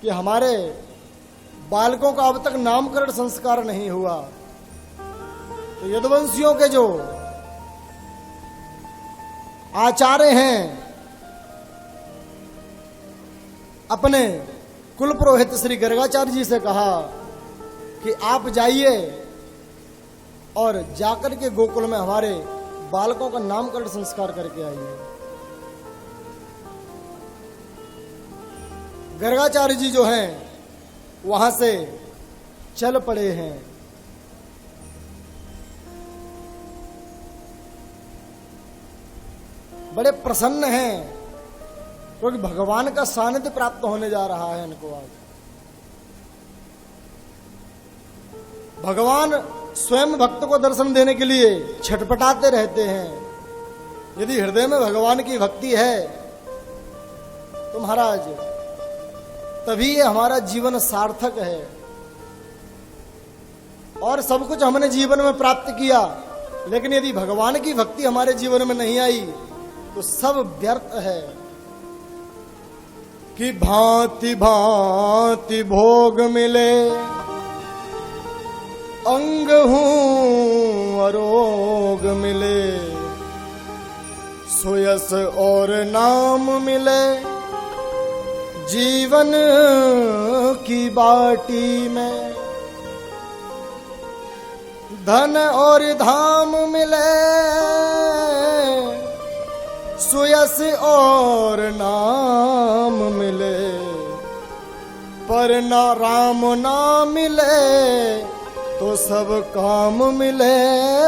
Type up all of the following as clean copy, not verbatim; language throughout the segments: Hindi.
कि हमारे बालकों का अब तक नामकरण संस्कार नहीं हुआ। तो यदुवंशियों के जो आचार्य हैं, अपने कुल पुरोहित श्री गर्गाचार्य जी से कहा कि आप जाइए और जाकर के गोकुल में हमारे बालकों का नामकरण संस्कार करके आइए। गर्गाचार्य जी जो हैं वहां से चल पड़े हैं। बड़े प्रसन्न हैं क्योंकि भगवान का सानिध्य प्राप्त होने जा रहा है इनको आज। भगवान स्वयं भक्त को दर्शन देने के लिए छटपटाते रहते हैं। यदि हृदय में भगवान की भक्ति है तो महाराज तभी ये हमारा जीवन सार्थक है। और सब कुछ हमने जीवन में प्राप्त किया, लेकिन यदि भगवान की भक्ति हमारे जीवन में नहीं आई तो सब व्यर्थ है। कि भांति भांति भोग मिले, अंग हूं अरोग मिले, सुयस और नाम मिले, जीवन की बाटी में धन और धाम मिले, सुयस और नाम मिले, पर ना राम ना मिले तो सब काम मिले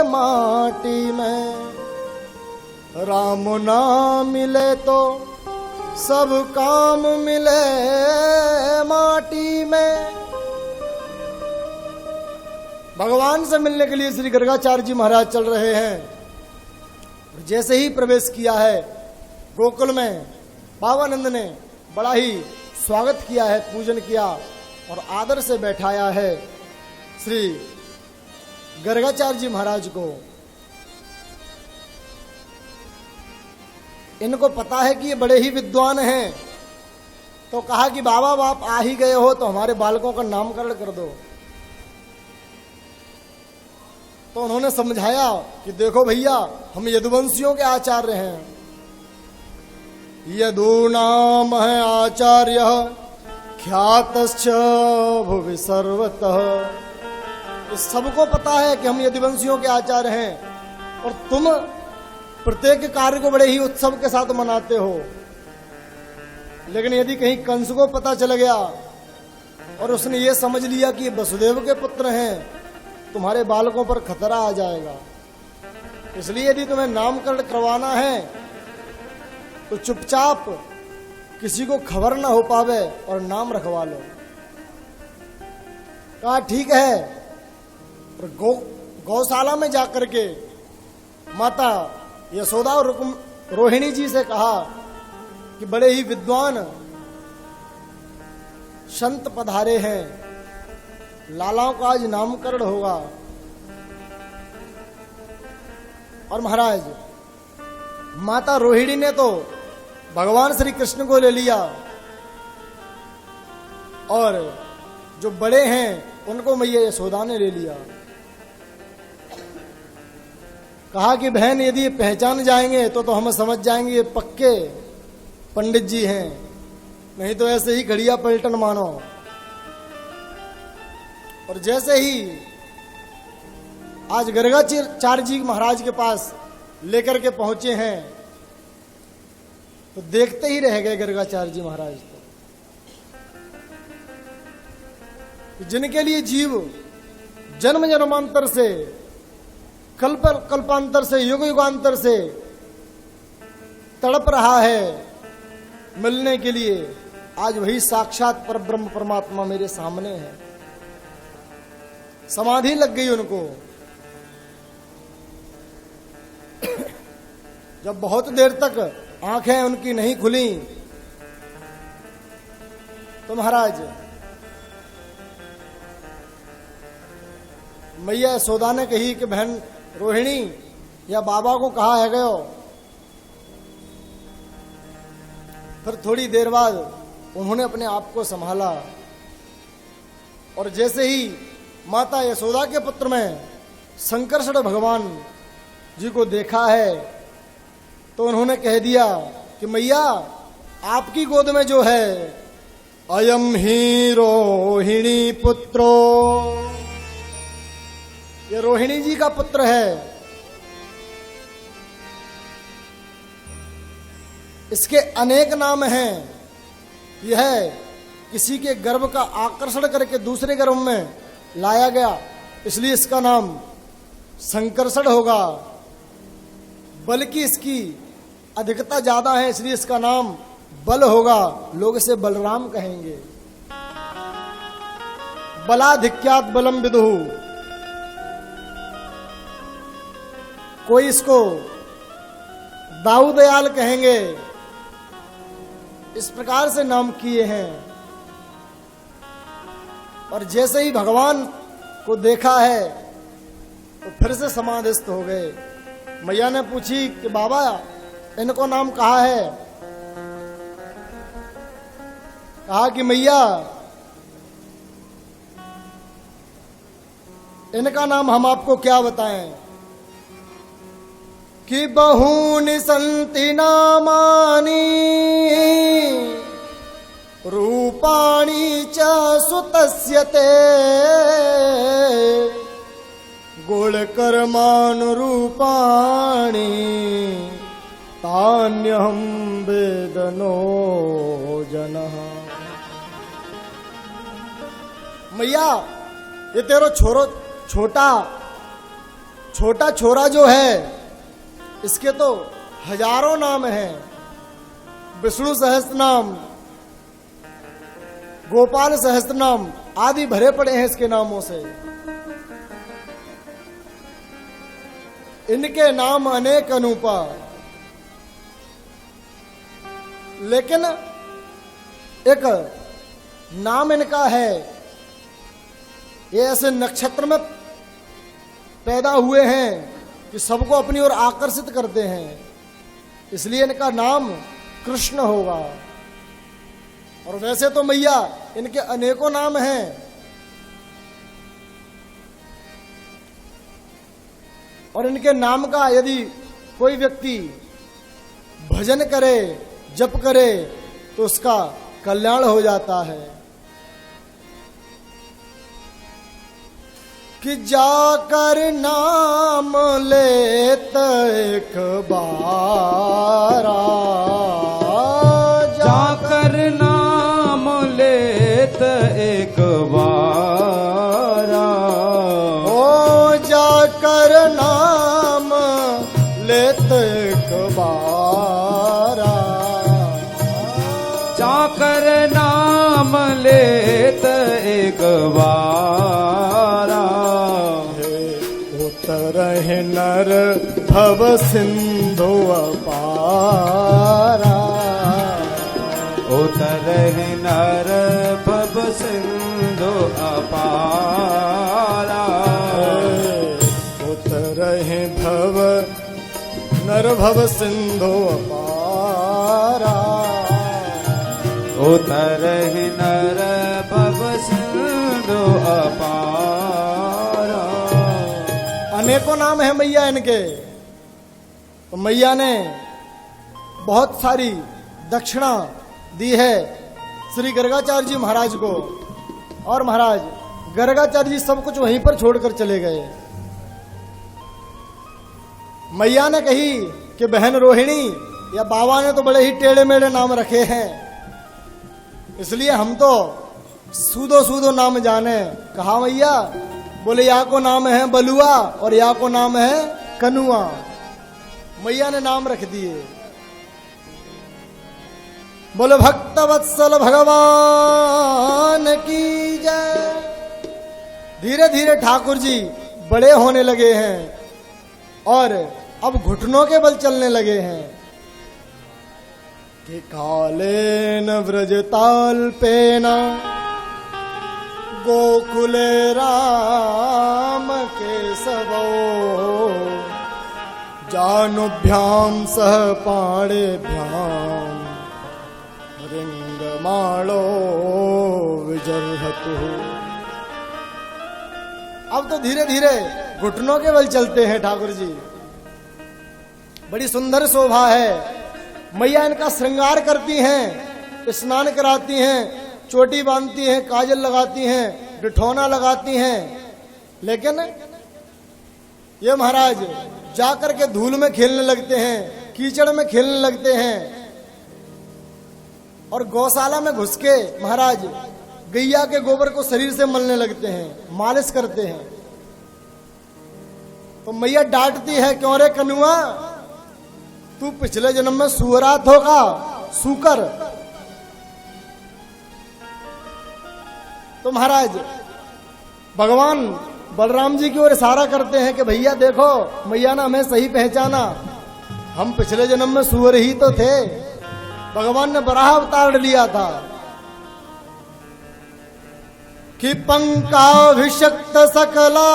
माटी में। राम ना मिले तो सब काम मिले माटी में। भगवान से मिलने के लिए श्री गर्गाचार्य जी महाराज चल रहे हैं। जैसे ही प्रवेश किया है गोकुल में, बाबानंद ने बड़ा ही स्वागत किया है, पूजन किया और आदर से बैठाया है श्री गर्गाचार्य जी महाराज को। इनको पता है कि ये बड़े ही विद्वान हैं, तो कहा कि बाबा आप आ ही गए हो तो हमारे बालकों का नामकरण कर दो। तो उन्होंने समझाया कि देखो भैया, हम यदुवंशियों के आचार्य हैं। यदु नाम है आचार्य ख्यातश्च भुवि सर्वतः। इस सबको पता है कि हम यदुवंशियों के आचार्य हैं और तुम प्रत्येक कार्य को बड़े ही उत्सव के साथ मनाते हो। लेकिन यदि कहीं कंस को पता चल गया और उसने ये समझ लिया कि ये वसुदेव के पुत्र हैं, तुम्हारे बालकों पर खतरा आ जाएगा। इसलिए यदि तुम्हें नामकरण करवाना है तो चुपचाप किसी को खबर ना हो पावे और नाम रखवा लो। कहा ठीक है। और गौशाला में जाकर के माता यशोदा और रोहिणी जी से कहा कि बड़े ही विद्वान संत पधारे हैं, लालाओं का आज नामकरण होगा। और महाराज माता रोहिणी ने तो भगवान श्री कृष्ण को ले लिया और जो बड़े हैं उनको मैया यशोदा ने ले लिया। कहा कि बहन यदि ये पहचान जाएंगे तो हम समझ जाएंगे ये पक्के पंडित जी हैं, नहीं तो ऐसे ही घड़िया पलटन मानो। और जैसे ही आज गर्गाचार्य जी महाराज के पास लेकर के पहुंचे हैं तो देखते ही रह गए गर्गाचार्य जी महाराज। तो जिनके लिए जीव जन्म जन्मांतर से कल्पांतर से युग युगांतर से तड़प रहा है मिलने के लिए, आज वही साक्षात परब्रह्म परमात्मा मेरे सामने है। समाधि लग गई उनको। जब बहुत देर तक आंखें उनकी नहीं खुली तो महाराज मैया यशोदा ने कही कि बहन रोहिणी या बाबा को कहा है गयो। फिर थोड़ी देर बाद उन्होंने अपने आप को संभाला और जैसे ही माता यशोदा के पुत्र में संकर्षण भगवान जी को देखा है तो उन्होंने कह दिया कि मैया आपकी गोद में जो है अयम ही रोहिणी पुत्रो, ये रोहिणी जी का पुत्र है। इसके अनेक नाम हैं। यह किसी के गर्भ का आकर्षण करके दूसरे गर्भ में लाया गया, इसलिए इसका नाम संकर्षण होगा। बल्कि इसकी अधिकता ज्यादा है, इसलिए इसका नाम बल होगा। लोग इसे बलराम कहेंगे। बलाधिक्यात बलम विदुहु, कोई इसको दाऊदयाल कहेंगे। इस प्रकार से नाम किए हैं। और जैसे ही भगवान को देखा है तो फिर से समाधिस्थ हो गए। मैया ने पूछी कि बाबा इनको नाम कहा है? कहा कि मैया इनका नाम हम आपको क्या बताएं कि बहूनि सन्ति नामानि रूपाणि च सुतस्य ते गुणकर्मानुरूपाणि तान्यहं वेदनो जनः। मैया ये तेरा छोटा छोरा जो है इसके तो हजारों नाम हैं। विष्णु सहस्त्र नाम, गोपाल सहस्त्र नाम आदि भरे पड़े हैं इसके नामों से। इनके नाम अनेक अनूपा, लेकिन एक नाम इनका है, ये ऐसे नक्षत्र में पैदा हुए हैं कि सबको अपनी ओर आकर्षित करते हैं, इसलिए इनका नाम कृष्ण होगा। और वैसे तो मैया इनके अनेकों नाम हैं। और इनके नाम का यदि कोई व्यक्ति भजन करे, जप करे तो उसका कल्याण हो जाता है। कि जाकर नाम लेत एक बारा, जाकर नाम लेत एक बारा, ओ जाकर नाम लेत एक बारा, जाकर नाम लेत एक बारा, उतरहि नर भव सिंधु अपारा, उतरहि नर भव सिंधु अपारा, उतरहि भव नर भव सिंधु अपारा, उतरहि नर भव सिंधु अपारा। अनेकों नाम है मैया इनके। तो मैया ने बहुत सारी दक्षिणा दी है श्री गर्गाचार्य जी महाराज को। और महाराज गर्गाचार्य जी सब कुछ वहीं पर छोड़कर चले गए। मैया ने कही कि बहन रोहिणी या बाबा ने तो बड़े ही टेढ़े मेढ़े नाम रखे हैं, इसलिए हम तो सूदो सूदो नाम जाने। कहा मैया? बोले या को नाम है बलुआ और या को नाम है कनुआ। मैया ने नाम रख दिए। बोले भक्त वत्सल भगवान की जय। धीरे धीरे ठाकुर जी बड़े होने लगे हैं और अब घुटनों के बल चलने लगे हैं। कि कालेन व्रजताल्पेन गोकुले राम केशवो जानुभ्याम सह पाणेभ्याम रिंग प्रमाणो विजर्हतु। अब तो धीरे धीरे घुटनों के बल चलते हैं ठाकुर जी। बड़ी सुंदर शोभा है। मैया इनका श्रृंगार करती हैं, स्नान कराती हैं, चोटी बांधती हैं, काजल लगाती हैं, बिठौना लगाती हैं। लेकिन ये महाराज जाकर के धूल में खेलने लगते हैं, कीचड़ में खेलने लगते हैं और गौशाला में घुस के महाराज गैया के गोबर को शरीर से मलने लगते हैं, मालिश करते हैं। तो मैया डांटती है, क्यों रे कनुआ, तू पिछले जन्म में सुअरात होगा, सूकर। तो महाराज भगवान बलराम जी की ओर इशारा करते हैं कि भैया देखो, मैया ने हमें सही पहचाना, हम पिछले जन्म में सुअर ही तो थे। भगवान ने बराह अवतार लिया था कि पंकाभिषक्त सकला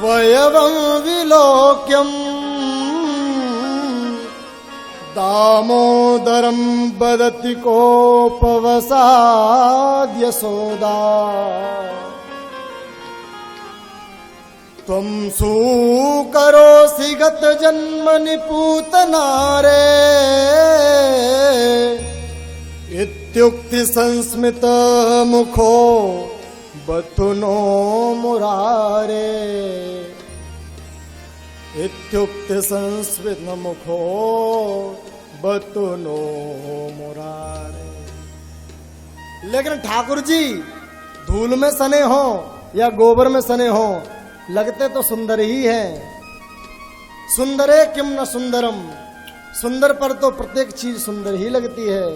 वयवं विलोक्यम दामोदरम बदति कोपवसाद यशोदा त्वं सुकरोसि गत जन्म निपूतनारे इत्युक्ति संस्मित मुखो बतुनो मुरारे। इत्युक्ति संस्मित मुखो बतुनो मुरारे। लेकिन ठाकुर जी धूल में सने हो या गोबर में सने हो, लगते तो सुंदर ही हैं। सुंदरे किम न सुंदरम, सुंदर पर तो प्रत्येक चीज सुंदर ही लगती है।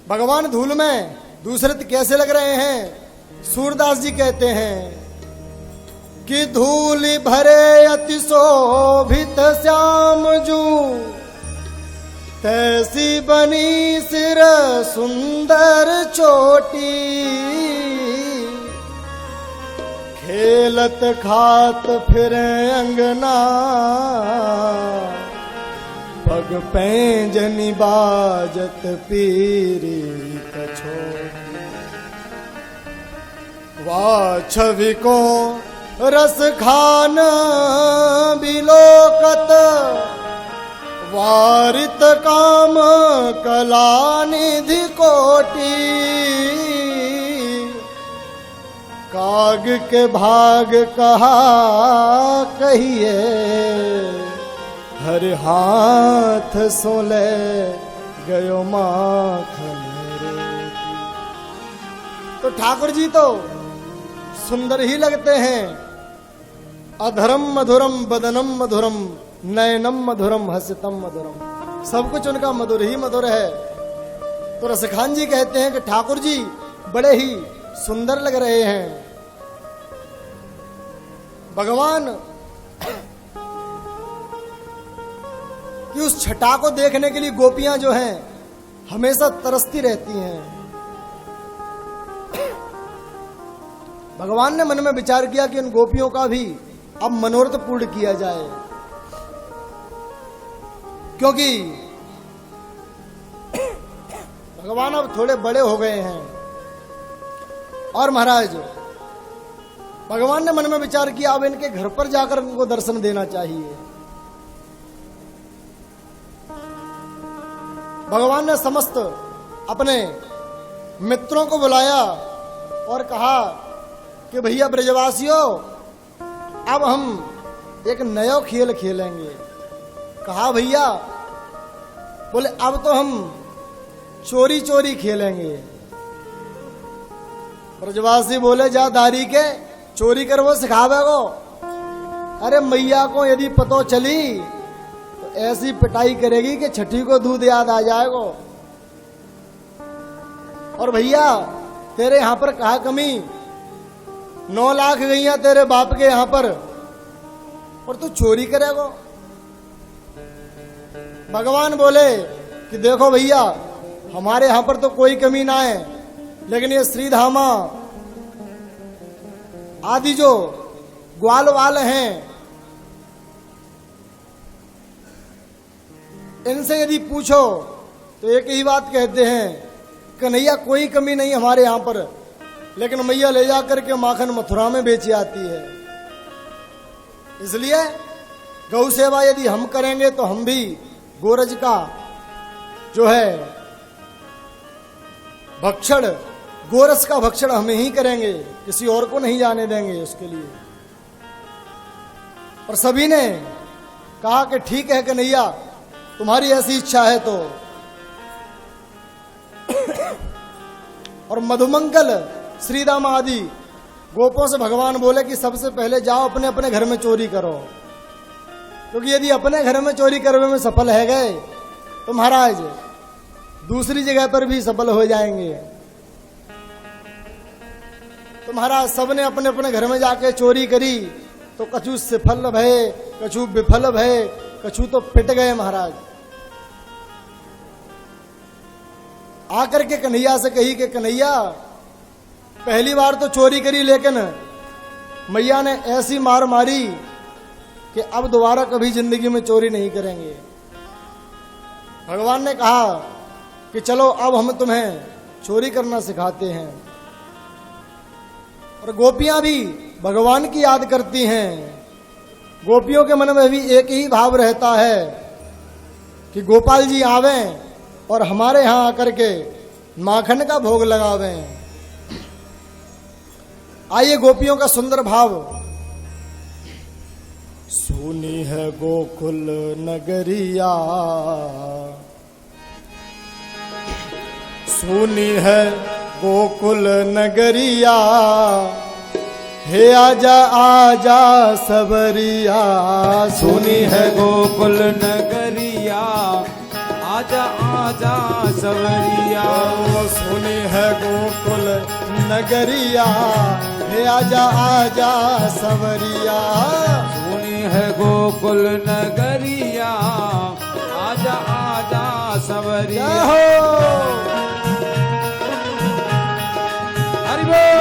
भगवान धूल में दूसरे कैसे लग रहे हैं? सूरदास जी कहते हैं कि धूल भरे अति शोभित श्याम जू, तैसी बनी सिर सुंदर चोटी, खेलत खात फिर अंगना, पग पैंजनी बाजत पीरी कछोटी। वाह छवि को रस खान बिलोकत, वारित काम कला निधि कोटि, काग के भाग कहा कहिए, हर हाथ सोले गयो माखन रेती। तो ठाकुर जी तो सुंदर ही लगते हैं। अधरम मधुरम बदनम मधुरम नयनम मधुरम हसितम मधुरम, सब कुछ उनका मधुर ही मधुर है। तो रसखान जी कहते हैं कि ठाकुर जी बड़े ही सुंदर लग रहे हैं। भगवान कि उस छटा को देखने के लिए गोपियां जो हैं हमेशा तरसती रहती हैं। भगवान ने मन में विचार किया कि उन गोपियों का भी अब मनोरथ पूर्ण किया जाए, क्योंकि भगवान अब थोड़े बड़े हो गए हैं। और महाराज भगवान ने मन में विचार किया अब इनके घर पर जाकर उनको दर्शन देना चाहिए। भगवान ने समस्त अपने मित्रों को बुलाया और कहा कि भैया ब्रजवासियों, अब हम एक नया खेल खेलेंगे। कहा भैया? बोले अब तो हम चोरी चोरी खेलेंगे। ब्रजवासी बोले जा दारी के चोरी कर वो सिखावे को। अरे मैया को यदि पतो चली तो ऐसी पिटाई करेगी कि छठी को दूध याद आ जाएगा। और भैया तेरे यहां पर कहा कमी, 9 लाख गईया तेरे बाप के यहां पर, और तू चोरी करेगा। भगवान बोले कि देखो भैया हमारे यहां पर तो कोई कमी ना है, लेकिन ये श्रीधामा आदि जो ग्वाल वाल हैं, इनसे यदि पूछो तो एक ही बात कहते हैं, कन्हैया कोई कमी नहीं हमारे यहाँ पर, लेकिन मैया ले जाकर के माखन मथुरा में बेची आती है। इसलिए गौ सेवा यदि हम करेंगे तो हम भी गोरज का जो है भक्षण, गोरस का भक्षण हम ही करेंगे, किसी और को नहीं जाने देंगे उसके लिए। और सभी ने कहा कि ठीक है कन्हैया, तुम्हारी ऐसी इच्छा है तो। और मधुमंगल श्रीराम आदि गोपों से भगवान बोले कि सबसे पहले जाओ अपने अपने घर में चोरी करो, क्योंकि यदि अपने घर में चोरी करने में सफल है गए तो महाराज दूसरी जगह पर भी सफल हो जाएंगे। तो महाराज सबने अपने अपने घर में जाके चोरी करी, तो कछु सफल भय, कछु विफल भय, कछु तो पिट गए महाराज। आकर के कन्हैया से कही कि कन्हैया पहली बार तो चोरी करी, लेकिन मैया ने ऐसी मार मारी कि अब दोबारा कभी जिंदगी में चोरी नहीं करेंगे। भगवान ने कहा कि चलो अब हम तुम्हें चोरी करना सिखाते हैं। और गोपियां भी भगवान की याद करती हैं। गोपियों के मन में भी एक ही भाव रहता है कि गोपाल जी आवें और हमारे यहां आकर के माखन का भोग लगावें। आइए गोपियों का सुंदर भाव। सुनी है गोकुल नगरिया, सुनी है गोकुल नगरिया, हे आजा आजा सबरिया। सुनी है गोकुल नगरिया, आजा आजा सवरिया। सुनी है गोकुल नगरिया, हे आजा आजा सवरिया। सुनी है गोकुल नगरिया, आजा आजा सवरिया। हरि बोल।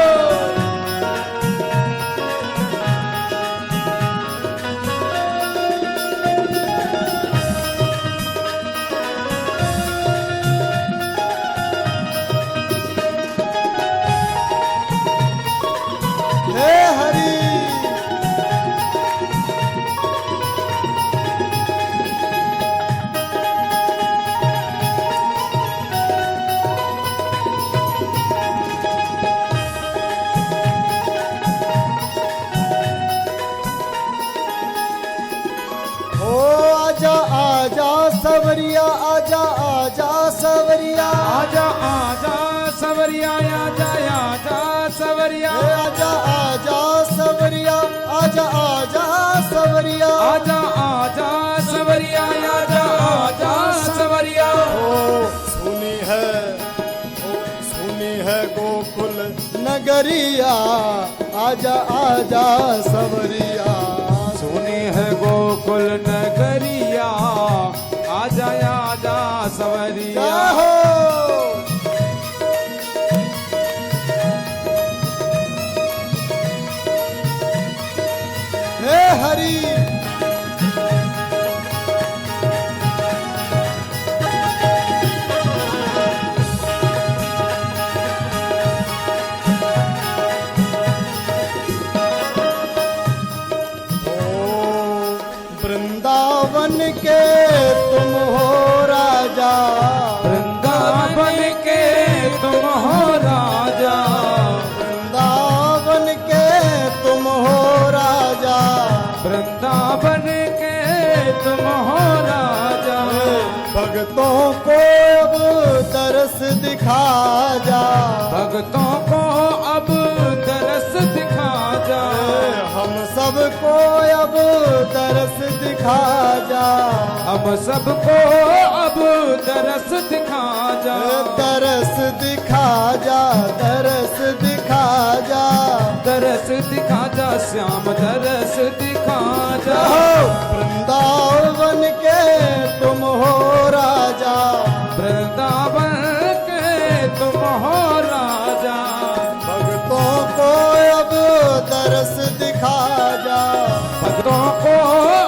सवरिया आजा आजा सवरिया, आजा आजा सवरिया, आजा आजा सवरिया। आजा आजा सवरिया, आजा आजा सवरिया, आजा आजा सवरिया, आजा आजा सवरिया। सुनी है गोकुल नगरिया, आजा आजा सवरिया। सुनी है गोकुल नगरिया, आजा आजा सवरिया। हे हरि वृंदावन के तुम हो राजा, वृंदावन के तुम हो राजा, वृंदावन के तुम हो राजा, वृंदावन के तुम हो राजा। भक्तों को अब तरस दिखा जा, भक्तों को अब तरस दिखा जा। हम सबको अब तरस दिखा जा, हम सबको अब तरस दिखा जा। तरस दिखा जा, तरस दिखा जा, तरस दिखा जा श्याम, तरस दिखा जा। वृंदावन के तुम हो राजा, वृंदावन के तुम हो राजा। भक्तों को अब तरस दिखा जा, भक्तों को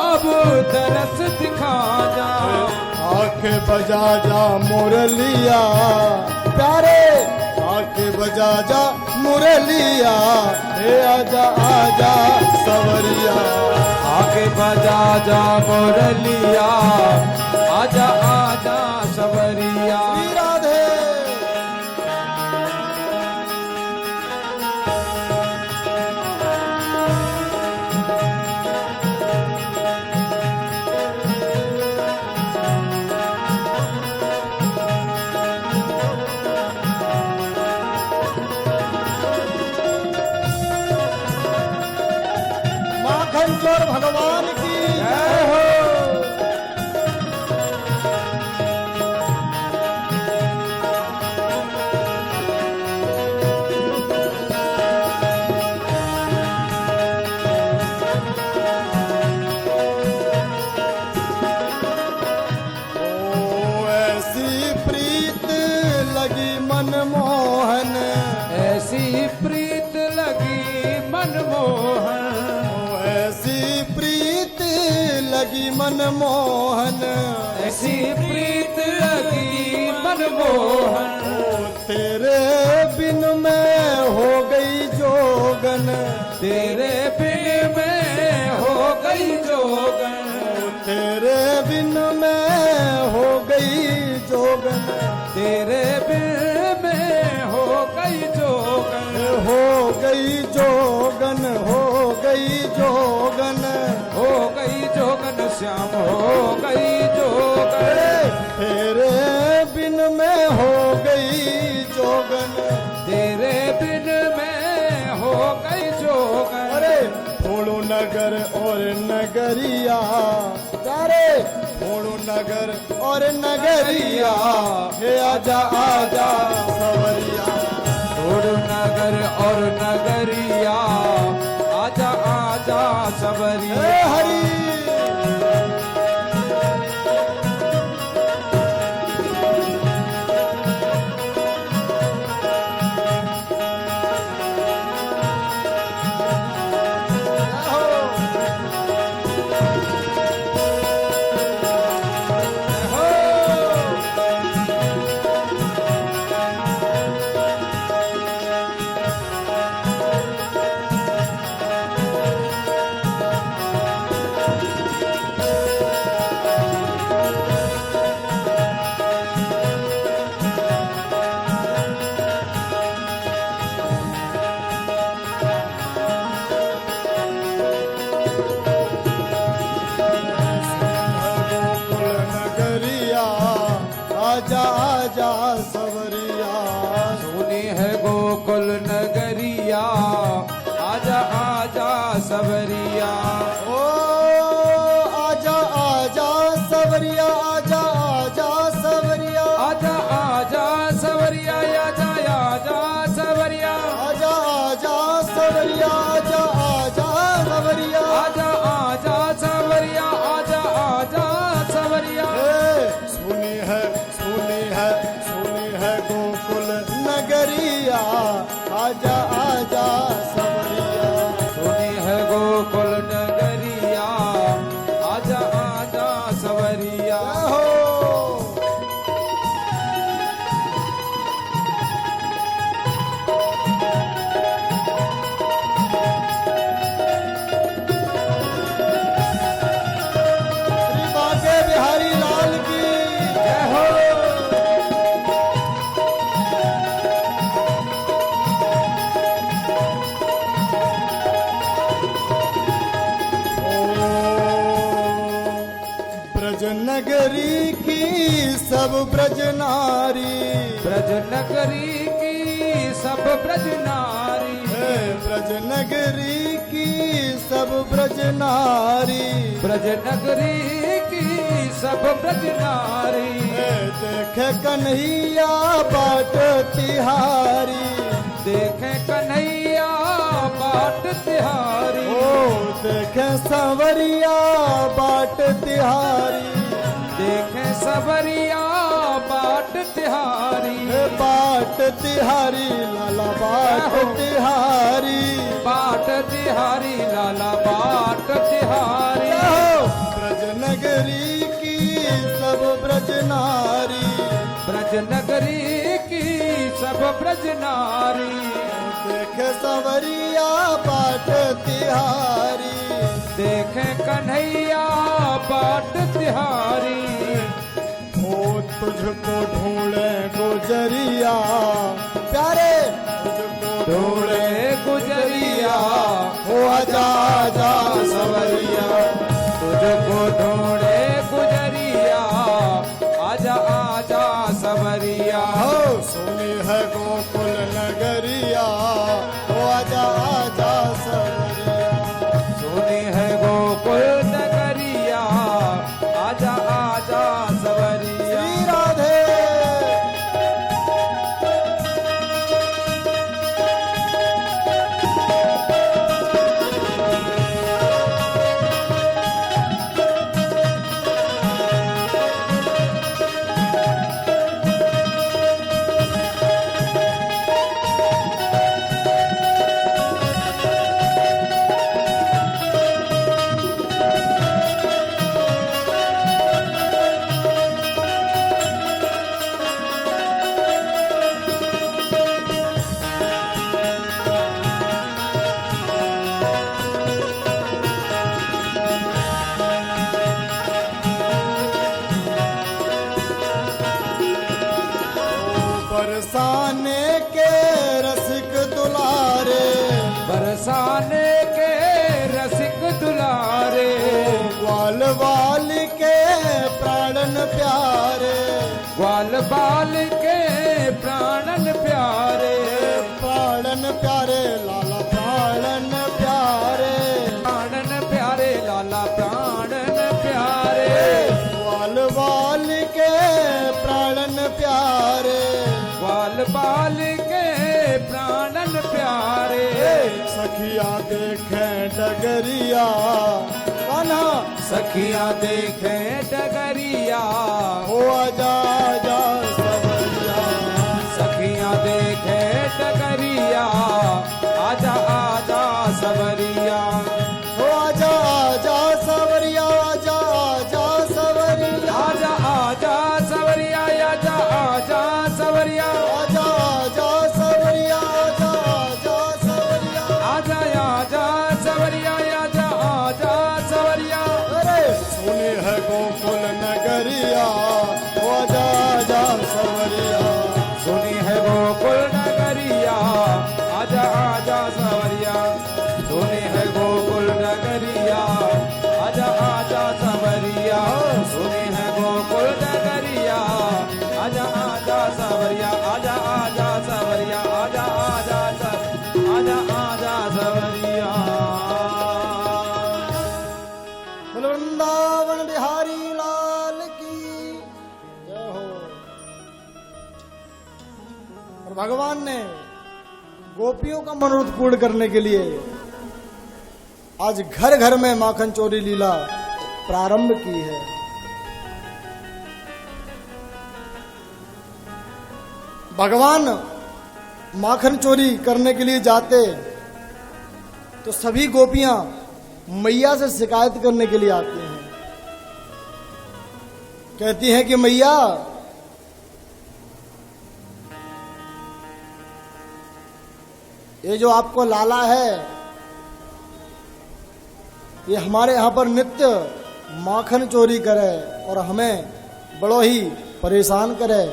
अब तरस दिखा जा। आंख बजा जा मुरलिया प्यारे, आके बजा जा मुरलिया, हे आजा आजा सवरिया, आके बजा जा मुरलिया, आजा आजा सवरिया। राधे माखन चोर भगवान की जय हो। ओ ऐसी प्रीत लगी मनमोहन, ऐसी प्रीत लगी मनमोहन, ओ ऐसी प्रीत लगी मनमोहन, ऐसी प्रीत लगी मनमोहन, तेरे बिन मैं हो गई जोगन, तेरे बिन में हो गई जोगन, तेरे बिन मैं हो गई जोगन, तेरे बिन में हो गई जोगन, हो गई जोगन, हो गई जोगन, हो गई जोगन श्याम हो गई जोगन, तेरे बिन मैं हो गई जोगन, तेरे बिन में हो गई जोगन। अरे फोड़ो नगर और नगरिया, अरे फोड़ो नगर और नगरिया, हे आजा आजा सवरिया, छोड़ नगर और नगरिया, आजा आजा हे सबरिया। हरि नगरिया, आजा आजा सवरिया, सुनी है गोकुल नगरिया, आजा आजा सबरिया। ओ आजा आजा सवरिया, आजा आजा सवरिया, आजा आजा सबरिया, आजा आजा सबरिया, आजा आजा सवरिया, आजा आजा सवरिया, आजा आजा सबरिया, आजा आजा सबरिया। सुनी है सुनी है सुनी है गोकुल नगरिया, आजा आजा सवरिया, सुनी है गोकुल नगरिया, आजा आजा सबरिया। हो श्री बांके बिहारी लाल की जय हो। ब्रज नगरी की सब ब्रज नारी, ब्रज नगरी की सब ब्रज नारी, ब्रज नगरी की सब ब्रज नारी, ब्रज नगरी की सब ब्रज नारी, देखे कन्हैया बाट तिहारी, देखे कन्हैया बाट तिहारी, ओ देखे संवरिया बाट तिहारी, देखे सबरिया बाट तिहारी, बाट तिहारी लाला बाट तिहारी, बाट तिहारी लाला बाट तिहारी। ब्रज नगरी की सब ब्रज नारी, ब्रज नगरी की सब ब्रज नारी, देखे संवरिया बाट तिहारी, देखे कन्हैया बाट तिहारी, वो तुझको ढूंढे गुजरिया, प्यारे तुझको ढूंढे गुजरिया, हो आजा आजा संवरिया, तुझको ढूंढे गुजरिया, आजा आजा सवरिया। हो सुनी है गोकुल नगरिया, हो आजा आजा संवरिया, सुनी है गोकुल नगरिया, आजा आजा सवरिया। श्री राधे। बरसाने के रसिक दुलारे, बरसाने के रसिक दुलारे, ग्वाल वाल के प्राणन प्यारे, ग्वाल बाल के प्राणन प्यारे, प्राणन प्यारे लाला प्राणन प्यारे, प्राणन प्यारे लाला प्राणन प्यारे, ग्वाल वाल के प्राणन प्यारे, ग्वाल बाल के प्राणन प्यारे, सखिया देखे डगरिया, कान्हा सखियां देखे डगरिया, हो आजा आजा संवरिया, सखियां देखे डगरिया, आजा आजा सवरिया, हो आजा आजा संवरिया, आजा आजा संवरिया, आजा आजा सवरिया, आजा आजा सवरिया, आजा आजा संवरिया, आजा आजा संवरिया, आजा आजा सवरिया, आजा आजा सवरिया। अरे सुनी है गोकुल नगरिया, हो आजा आजा संवरिया, सुनी है गोकुल नगरिया, आजा आजा सवरिया, सुनी है गोकुल नगरिया, आजा आजा सवरिया, सुनी है गोकुल नगरिया, आजा आजा सवरिया, आजा आजा सवरिया, आजा आजा सवरिया। बोलो वृंदावन बिहारी लाल की जय हो। और भगवान ने गोपियों का मनोरथ पूर्ण करने के लिए आज घर घर में माखन चोरी लीला प्रारंभ की है। भगवान माखन चोरी करने के लिए जाते तो सभी गोपियां मैया से शिकायत करने के लिए आती हैं, कहती हैं कि मैया ये जो आपको लाला है ये हमारे यहां पर नित्य माखन चोरी करे और हमें बड़ो ही परेशान करे,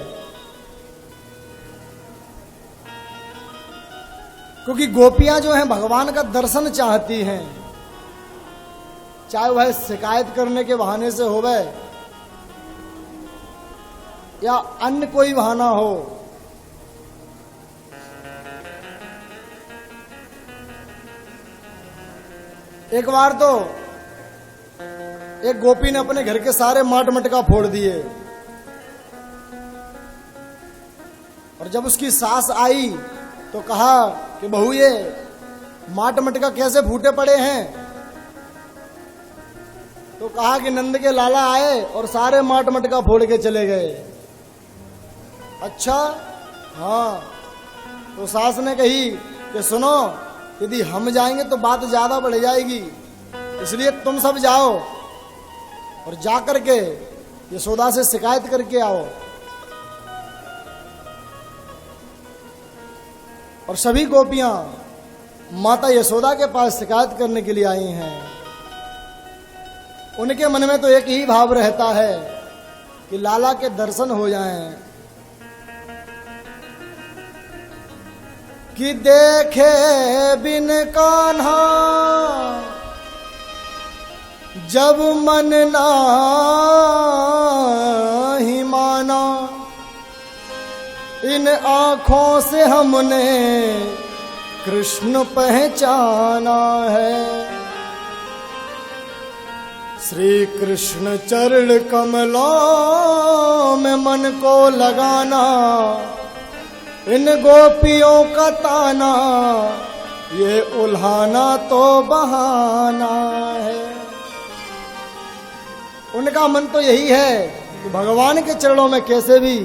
क्योंकि गोपियां जो हैं भगवान का दर्शन चाहती हैं, चाहे वह शिकायत करने के बहाने से होवे या अन्य कोई बहाना हो। एक बार तो एक गोपी ने अपने घर के सारे माट मटका फोड़ दिए और जब उसकी सास आई तो कहा कि बहू ये माट मटका कैसे फूटे पड़े हैं, तो कहा कि नंद के लाला आए और सारे माट मटका फोड़ के चले गए। अच्छा हाँ, तो सास ने कही कि सुनो यदि हम जाएंगे तो बात ज्यादा बढ़ जाएगी, इसलिए तुम सब जाओ और जाकर के यशोदा से शिकायत करके आओ। और सभी गोपियां माता यशोदा के पास शिकायत करने के लिए आई हैं। उनके मन में तो एक ही भाव रहता है कि लाला के दर्शन हो जाएं, कि देखे बिन कान्हा जब मन नाही माना, इन आंखों से हमने कृष्ण पहचाना है। श्री कृष्ण चरण कमलों में मन को लगाना, इन गोपियों का ताना ये उल्हाना तो बहाना है। उनका मन तो यही है कि भगवान के चरणों में कैसे भी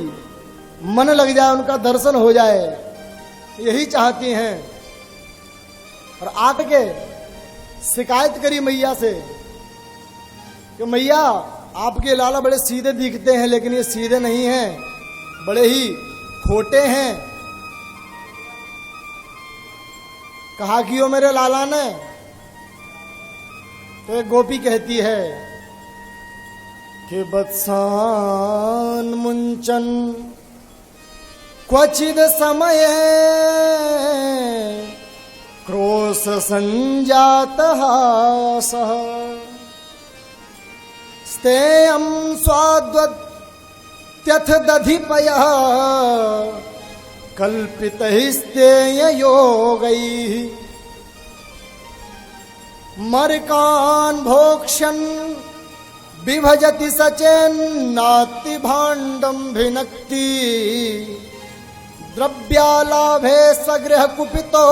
मन लग जाए, उनका दर्शन हो जाए, यही चाहती हैं। और आके शिकायत करी मैया से कि मैया आपके लाला बड़े सीधे दिखते हैं, लेकिन ये सीधे नहीं हैं, बड़े ही खोटे हैं। कहा कि यो मेरे लाला ने, तो एक गोपी कहती है कि बत्सान मुंचन क्वचिद समय क्रोश संजात हासः, स्तेयं स्वाद्वत्यथ दधिपयः कल्पितैः स्तेय योगैः, मर्कान् भोक्ष्यन् विभजति सचेन्नाति भाण्डं भिनक्ति, द्रव्यालाभे सगृह कुपितो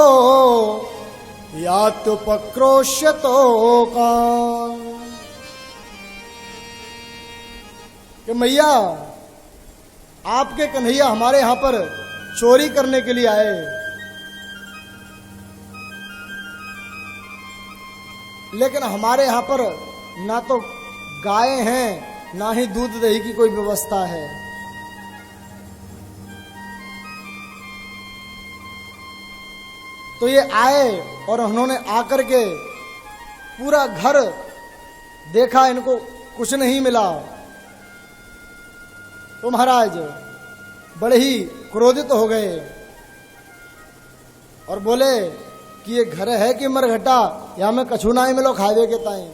यात्युपक्रोश्यतो कान्। कि मैया आपके कन्हैया हमारे यहां पर चोरी करने के लिए आए, लेकिन हमारे यहां पर ना तो गाय हैं, ना ही दूध दही की कोई व्यवस्था है। तो ये आए और उन्होंने आकर के पूरा घर देखा, इनको कुछ नहीं मिला। तो महाराज बड़े ही क्रोधित हो गए और बोले कि ये घर है कि मरघटा, यहां में कछु ना ही मिलो खावे के ताई।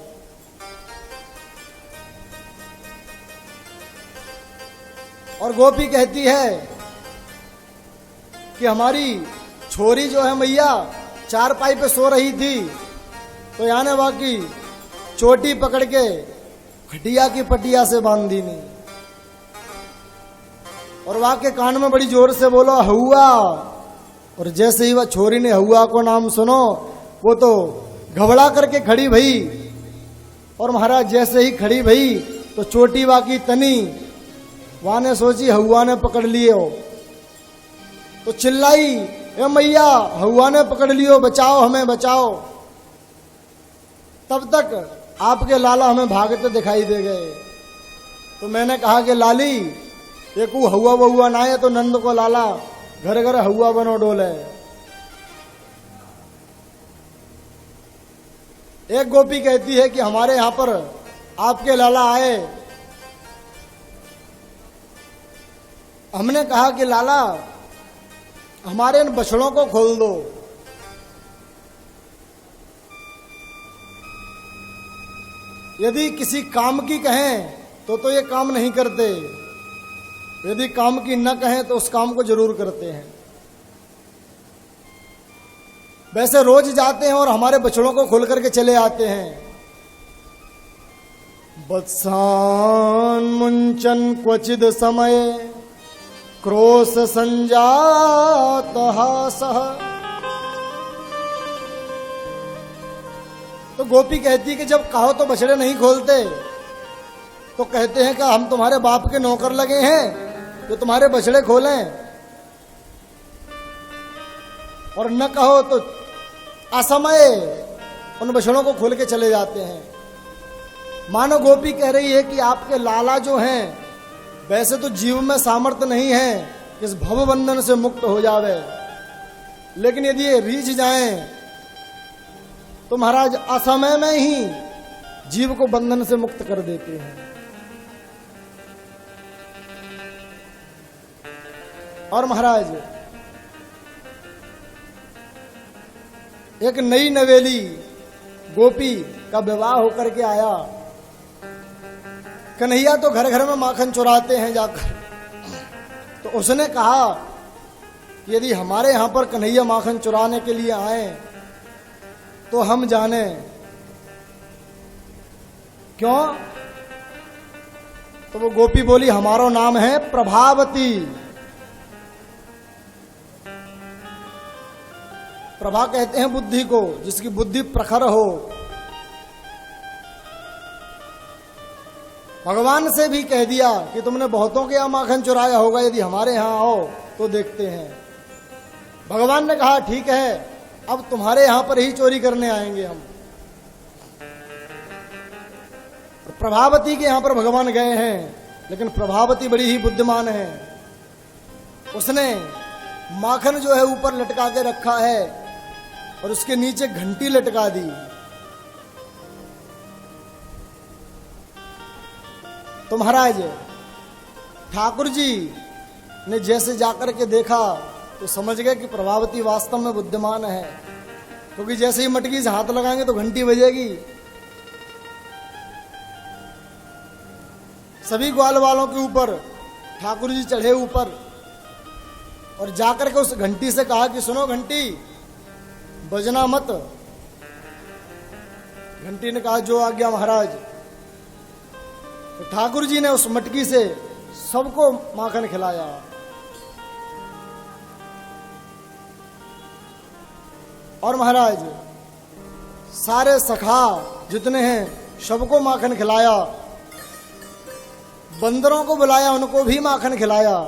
और गोपी कहती है कि हमारी छोरी जो है मैया चारपाई पे सो रही थी, तो यहाँ ने बाकी चोटी पकड़ के खटिया की पटिया से बांध दी नहीं, और वहां के कान में बड़ी जोर से बोलो हौआ। और जैसे ही वह छोरी ने हौआ को नाम सुनो, वो तो घबरा करके खड़ी भई। और महाराज जैसे ही खड़ी भई तो चोटी वाकी तनी, वहां ने सोची हौआ ने पकड़ लिए हो, तो चिल्लाई ए मैया हौआ ने पकड़ लियो, बचाओ हमें बचाओ। तब तक आपके लाला हमें भागते दिखाई दे गए। तो मैंने कहा कि लाली एक हौआ बहुआ ना है तो नंद को लाला घर घर हौआ बनो डोले। एक गोपी कहती है कि हमारे यहां पर आपके लाला आए, हमने कहा कि लाला हमारे इन बछड़ों को खोल दो। यदि किसी काम की कहें तो ये काम नहीं करते, यदि काम की न कहें तो उस काम को जरूर करते हैं। वैसे रोज जाते हैं और हमारे बछड़ों को खोल करके चले आते हैं। बत्सान मुंचन क्वचिद समय क्रोश संजात हासः। तो गोपी कहती कि जब कहो तो बछड़े नहीं खोलते, तो कहते हैं कि हम तुम्हारे बाप के नौकर लगे हैं जो तुम्हारे बछड़े खोलें, और न कहो तो असमय उन बछड़ों को खोल के चले जाते हैं। मानो गोपी कह रही है कि आपके लाला जो हैं वैसे तो जीव में सामर्थ्य नहीं है कि इस भवबंधन से मुक्त हो जावे, लेकिन यदि ये रीझ जाएं तो महाराज असमय में ही जीव को बंधन से मुक्त कर देते हैं। और महाराज एक नई नवेली गोपी का विवाह होकर के आया। कन्हैया तो घर घर में माखन चुराते हैं जाकर, तो उसने कहा कि यदि हमारे यहां पर कन्हैया माखन चुराने के लिए आए तो हम जाने। क्यों? तो वो गोपी बोली, हमारा नाम है प्रभावती। प्रभा कहते हैं बुद्धि को, जिसकी बुद्धि प्रखर हो। भगवान से भी कह दिया कि तुमने बहुतों के यहां माखन चुराया होगा, यदि हमारे यहां आओ तो देखते हैं। भगवान ने कहा ठीक है, अब तुम्हारे यहां पर ही चोरी करने आएंगे हम। प्रभावती के यहां पर भगवान गए हैं, लेकिन प्रभावती बड़ी ही बुद्धिमान है। उसने माखन जो है ऊपर लटका के रखा है और उसके नीचे घंटी लटका दी। तो महाराज ठाकुर जी ने जैसे जाकर के देखा तो समझ गए कि प्रभावती वास्तव में बुद्धिमान है, क्योंकि जैसे ही मटकी से हाथ लगाएंगे तो घंटी बजेगी। सभी ग्वाल वालों के ऊपर ठाकुर जी चढ़े ऊपर और जाकर के उस घंटी से कहा कि सुनो घंटी, बजना मत। घंटी ने कहा जो आज्ञा महाराज। तो ठाकुर जी ने उस मटकी से सबको माखन खिलाया। और महाराज सारे सखा जितने हैं सबको माखन खिलाया। बंदरों को बुलाया, उनको भी माखन खिलाया,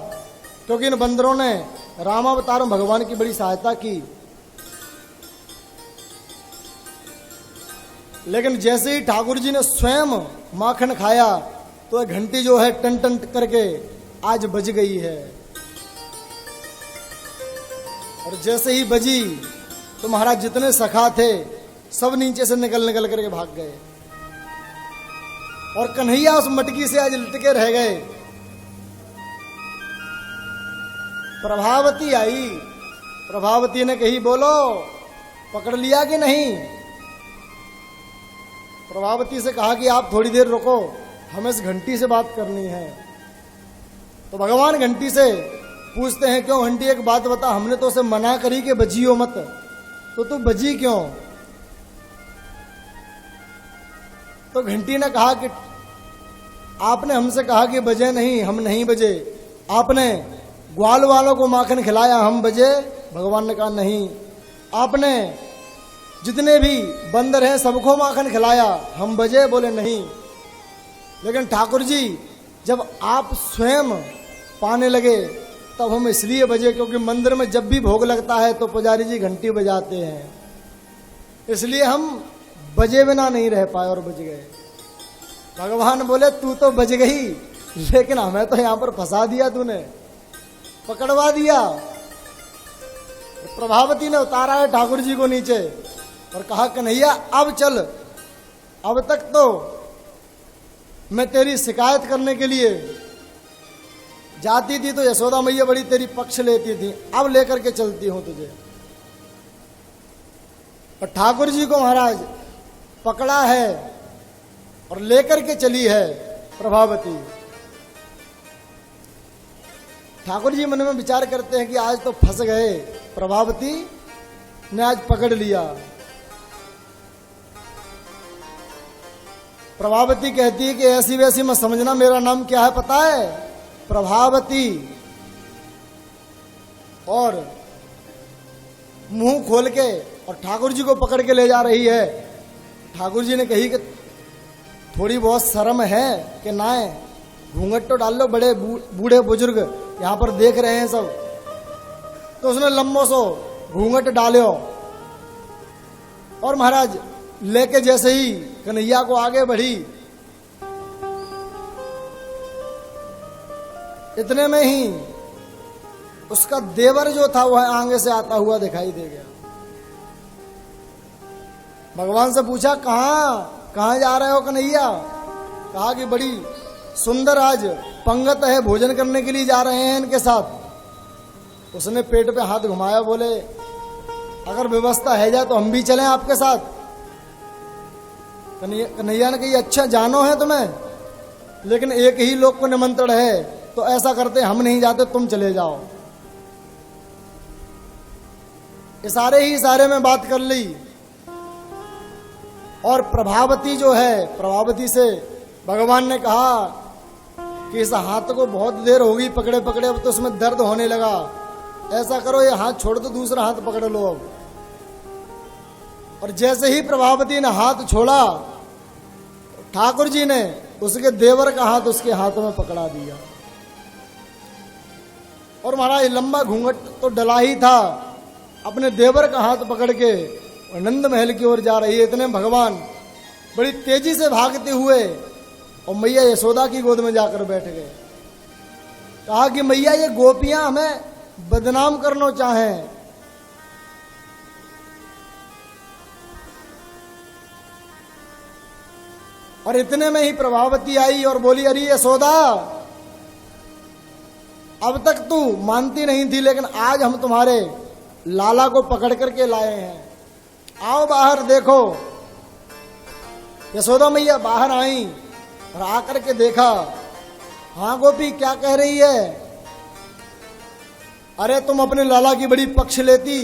क्योंकि इन बंदरों ने रामावतार में भगवान की बड़ी सहायता की। लेकिन जैसे ही ठाकुर जी ने स्वयं माखन खाया तो घंटी जो है टन टन करके आज बज गई है। और जैसे ही बजी तो महाराज जितने सखा थे सब नीचे से निकल निकल करके भाग गए और कन्हैया उस मटकी से आज लटके रह गए। प्रभावती आई। प्रभावती ने कही बोलो पकड़ लिया कि नहीं। प्रभावती से कहा कि आप थोड़ी देर रुको, हमें इस घंटी से बात करनी है। तो भगवान घंटी से पूछते हैं क्यों घंटी एक बात बता, हमने तो उसे मना करी कि बजियो मत, तो तू बजी क्यों। तो घंटी ने कहा कि आपने हमसे कहा कि बजे नहीं, हम नहीं बजे। आपने ग्वाल वालों को माखन खिलाया, हम बजे। भगवान ने कहा नहीं। आपने जितने भी बंदर हैं सबको माखन खिलाया, हम बजे। बोले नहीं। लेकिन ठाकुर जी जब आप स्वयं पाने लगे तब हम इसलिए बजे क्योंकि मंदिर में जब भी भोग लगता है तो पुजारी जी घंटी बजाते हैं, इसलिए हम बजे बिना नहीं रह पाए और बज गए। भगवान बोले तू तो बज गई, लेकिन हमें तो यहां पर फंसा दिया, तूने पकड़वा दिया। प्रभावती ने उतारा है ठाकुर जी को नीचे और कहा कन्हैया अब चल। अब तक तो मैं तेरी शिकायत करने के लिए जाती थी तो यशोदा मैया बड़ी तेरी पक्ष लेती थी, अब लेकर के चलती हूं तुझे। और ठाकुर जी को महाराज पकड़ा है और लेकर के चली है प्रभावती। ठाकुर जी मन में विचार करते हैं कि आज तो फंस गए, प्रभावती ने आज पकड़ लिया। प्रभावती कहती है कि ऐसी वैसी मत समझना, मेरा नाम क्या है पता है, प्रभावती। और मुंह खोल के और ठाकुर जी को पकड़ के ले जा रही है। ठाकुर जी ने कही कि थोड़ी बहुत शर्म है कि ना है, घूंघट तो डाल लो, बड़े बूढ़े बुजुर्ग यहां पर देख रहे हैं सब। तो उसने लंबो सो घूंघट डालो और महाराज लेके जैसे ही कन्हैया को आगे बढ़ी, इतने में ही उसका देवर जो था वह आगे से आता हुआ दिखाई दे गया। भगवान से पूछा, कहां जा रहे हो कन्हैया? कहा कि बड़ी सुंदर आज पंगत है, भोजन करने के लिए जा रहे हैं इनके साथ। उसने पेट पे हाथ घुमाया, बोले अगर व्यवस्था है जाए तो हम भी चलें आपके साथ। कन्हैया ने कही, अच्छा जानो है तुम्हें, लेकिन एक ही लोग को निमंत्रण है, तो ऐसा करते हम नहीं जाते, तुम चले जाओ। इशारे ही इशारे में बात कर ली। और प्रभावती जो है, प्रभावती से भगवान ने कहा कि इस हाथ को बहुत देर होगी पकड़े पकड़े, अब तो उसमें दर्द होने लगा, ऐसा करो ये हाथ छोड़ दो, दूसरा हाथ पकड़ लो अब। और जैसे ही प्रभावती ने हाथ छोड़ा, ठाकुर जी ने उसके देवर का हाथ उसके हाथों में पकड़ा दिया। और महाराज लंबा घूंघट तो डला ही था, अपने देवर का हाथ पकड़ के नंद महल की ओर जा रही है। इतने भगवान बड़ी तेजी से भागते हुए और मैया यशोदा की गोद में जाकर बैठ गए। कहा कि मैया ये गोपियां हमें बदनाम करना चाहें। और इतने में ही प्रभावती आई और बोली, अरे यशोदा, अब तक तू मानती नहीं थी, लेकिन आज हम तुम्हारे लाला को पकड़ करके लाए हैं, आओ बाहर देखो। यशोदा मैया बाहर आई और आकर के देखा, हाँ गोपी क्या कह रही है? अरे तुम अपने लाला की बड़ी पक्ष लेती,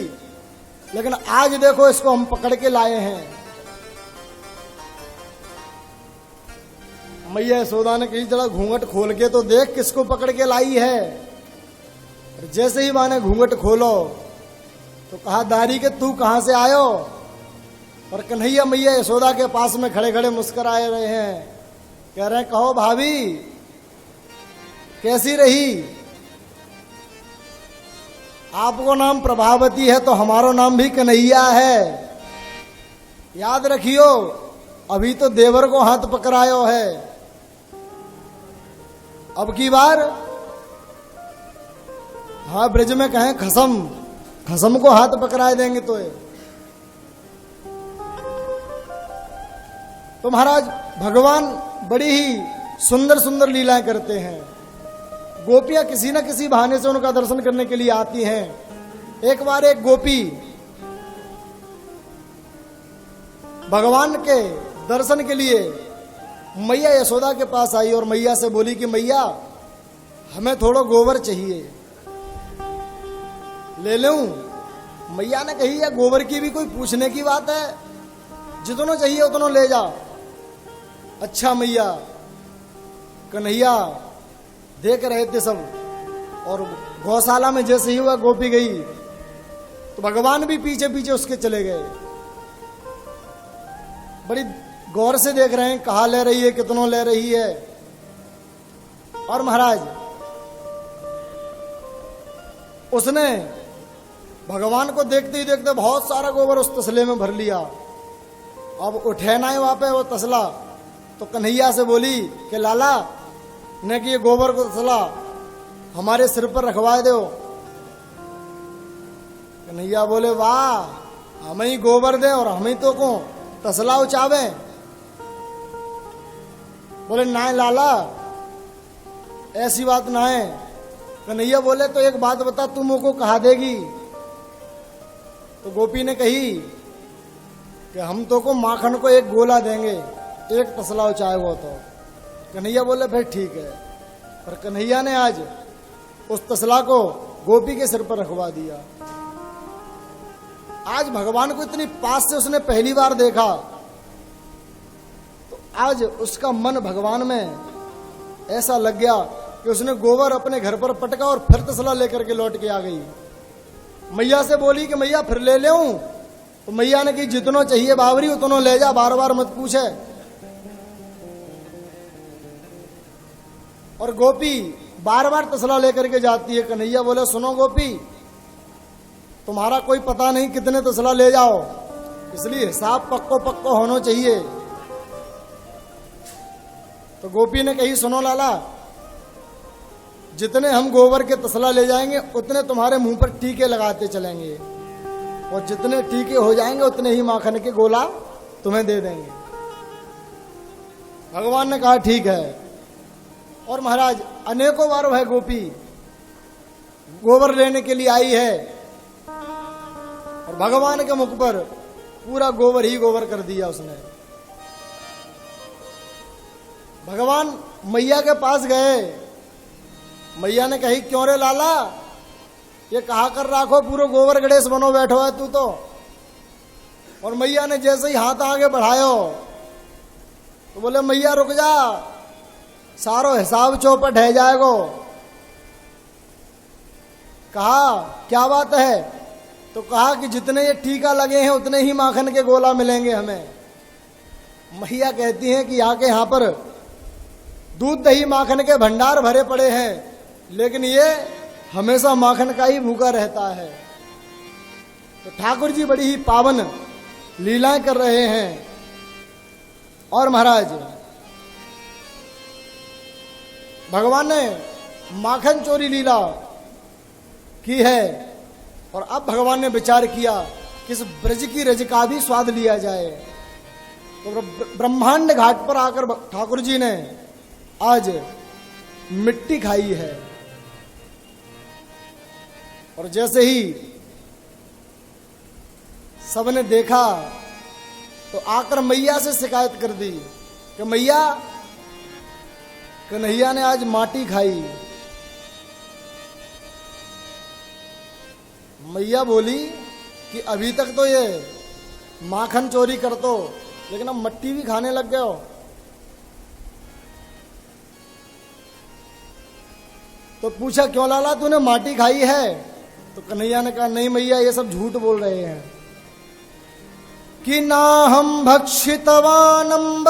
लेकिन आज देखो इसको हम पकड़ के लाए हैं। मैया यशोदा ने कही, जरा घूंघट खोल के तो देख किसको पकड़ के लाई है। और जैसे ही माने घूंघट खोलो तो कहा, दारी के तू कहां से आयो? और कन्हैया मैया यशोदा के पास में खड़े खड़े मुस्कुराए रहे हैं, कह रहे हैं, कहो भाभी कैसी रही? आपको नाम प्रभावती है तो हमारा नाम भी कन्हैया है, याद रखियो, अभी तो देवर को हाथ पकड़ायो है, अब की बार हाँ ब्रज में कहें खसम को हाथ पकड़ाए देंगे। तो महाराज भगवान बड़ी ही सुंदर सुंदर लीलाएं करते हैं। गोपियां किसी न किसी बहाने से उनका दर्शन करने के लिए आती हैं। एक बार एक गोपी भगवान के दर्शन के लिए मैया यशोदा के पास आई और मैया से बोली कि मैया हमें थोड़ा गोबर चाहिए, ले लूं? मैया ने कही, या गोबर की भी कोई पूछने की बात है, जितना चाहिए उतना ले जा। अच्छा मैया। कन्हैया देख रहे थे सब, और गौशाला में जैसे ही हुआ गोपी गई तो भगवान भी पीछे पीछे उसके चले गए। बड़ी गौर से देख रहे हैं, कहाँ ले रही है, कितनों ले रही है। और महाराज उसने भगवान को देखते ही देखते बहुत सारा गोबर उस तसले में भर लिया। अब उठे ना ही वहां पे वो तसला, तो कन्हैया से बोली कि लाला ने कि ये गोबर को तसला हमारे सिर पर रखवा दो। कन्हैया बोले, वाह, हमें ही गोबर दे और हमें तो को तसला उचावे। बोले, ना लाला, ऐसी बात ना है। कन्हैया बोले, तो एक बात बता, तुम मुझको कहा देगी? तो गोपी ने कही कि हम तो को माखन को एक गोला देंगे, एक तसला उचाए वो। तो कन्हैया बोले, फिर ठीक है। पर कन्हैया ने आज उस तसला को गोपी के सिर पर रखवा दिया। आज भगवान को इतनी पास से उसने पहली बार देखा, तो आज उसका मन भगवान में ऐसा लग गया कि उसने गोबर अपने घर पर पटका और फिर तसला लेकर के लौट के आ गई। मैया से बोली कि मैया फिर ले लेऊं? तो मैया ने कही, जितना चाहिए बावरी उतना ले जा, बार बार मत पूछे। और गोपी बार बार तसला लेकर के जाती है। कन्हैया बोले, सुनो गोपी, तुम्हारा कोई पता नहीं कितने तसला ले जाओ, इसलिए हिसाब पक्को होना चाहिए। तो गोपी ने कही, सुनो लाला, जितने हम गोबर के तसला ले जाएंगे उतने तुम्हारे मुंह पर टीके लगाते चलेंगे, और जितने टीके हो जाएंगे उतने ही माखन के गोला तुम्हें दे देंगे। भगवान ने कहा ठीक है। और महाराज अनेकों बार वह गोपी गोबर लेने के लिए आई है, और भगवान के मुख पर पूरा गोबर ही गोबर कर दिया उसने। भगवान मैया के पास गए। मैया ने कही क्यों रे लाला, ये कहा कर राखो पूरा गोबर गणेश बनो बैठो है तू तो। और मैया ने जैसे ही हाथ आगे बढ़ायो तो बोले मैया रुक जा, सारो हिसाब चौपट है जाएगो। कहा क्या बात है, तो कहा कि जितने ये टीका लगे हैं उतने ही माखन के गोला मिलेंगे हमें। मैया कहती हैं कि आके यहां पर दूध दही माखन के भंडार भरे पड़े हैं, लेकिन ये हमेशा माखन का ही भूखा रहता है। तो ठाकुर जी बड़ी ही पावन लीलाएं कर रहे हैं। और महाराज भगवान ने माखन चोरी लीला की है, और अब भगवान ने विचार किया कि इस ब्रज की रज का भी स्वाद लिया जाए। तो ब्रह्मांड घाट पर आकर ठाकुर जी ने आज मिट्टी खाई है। और जैसे ही सबने देखा तो आकर मैया से शिकायत कर दी कि मैया, कन्हैया ने आज माटी खाई। मैया बोली कि अभी तक तो ये माखन चोरी कर तो, लेकिन अब मट्टी भी खाने लग गए हो। तो पूछा क्यों लाला तूने माटी खाई है? तो कन्हैया ने कहा नहीं मैया, ये सब झूठ बोल रहे हैं कि ना हम भक्षितवानंब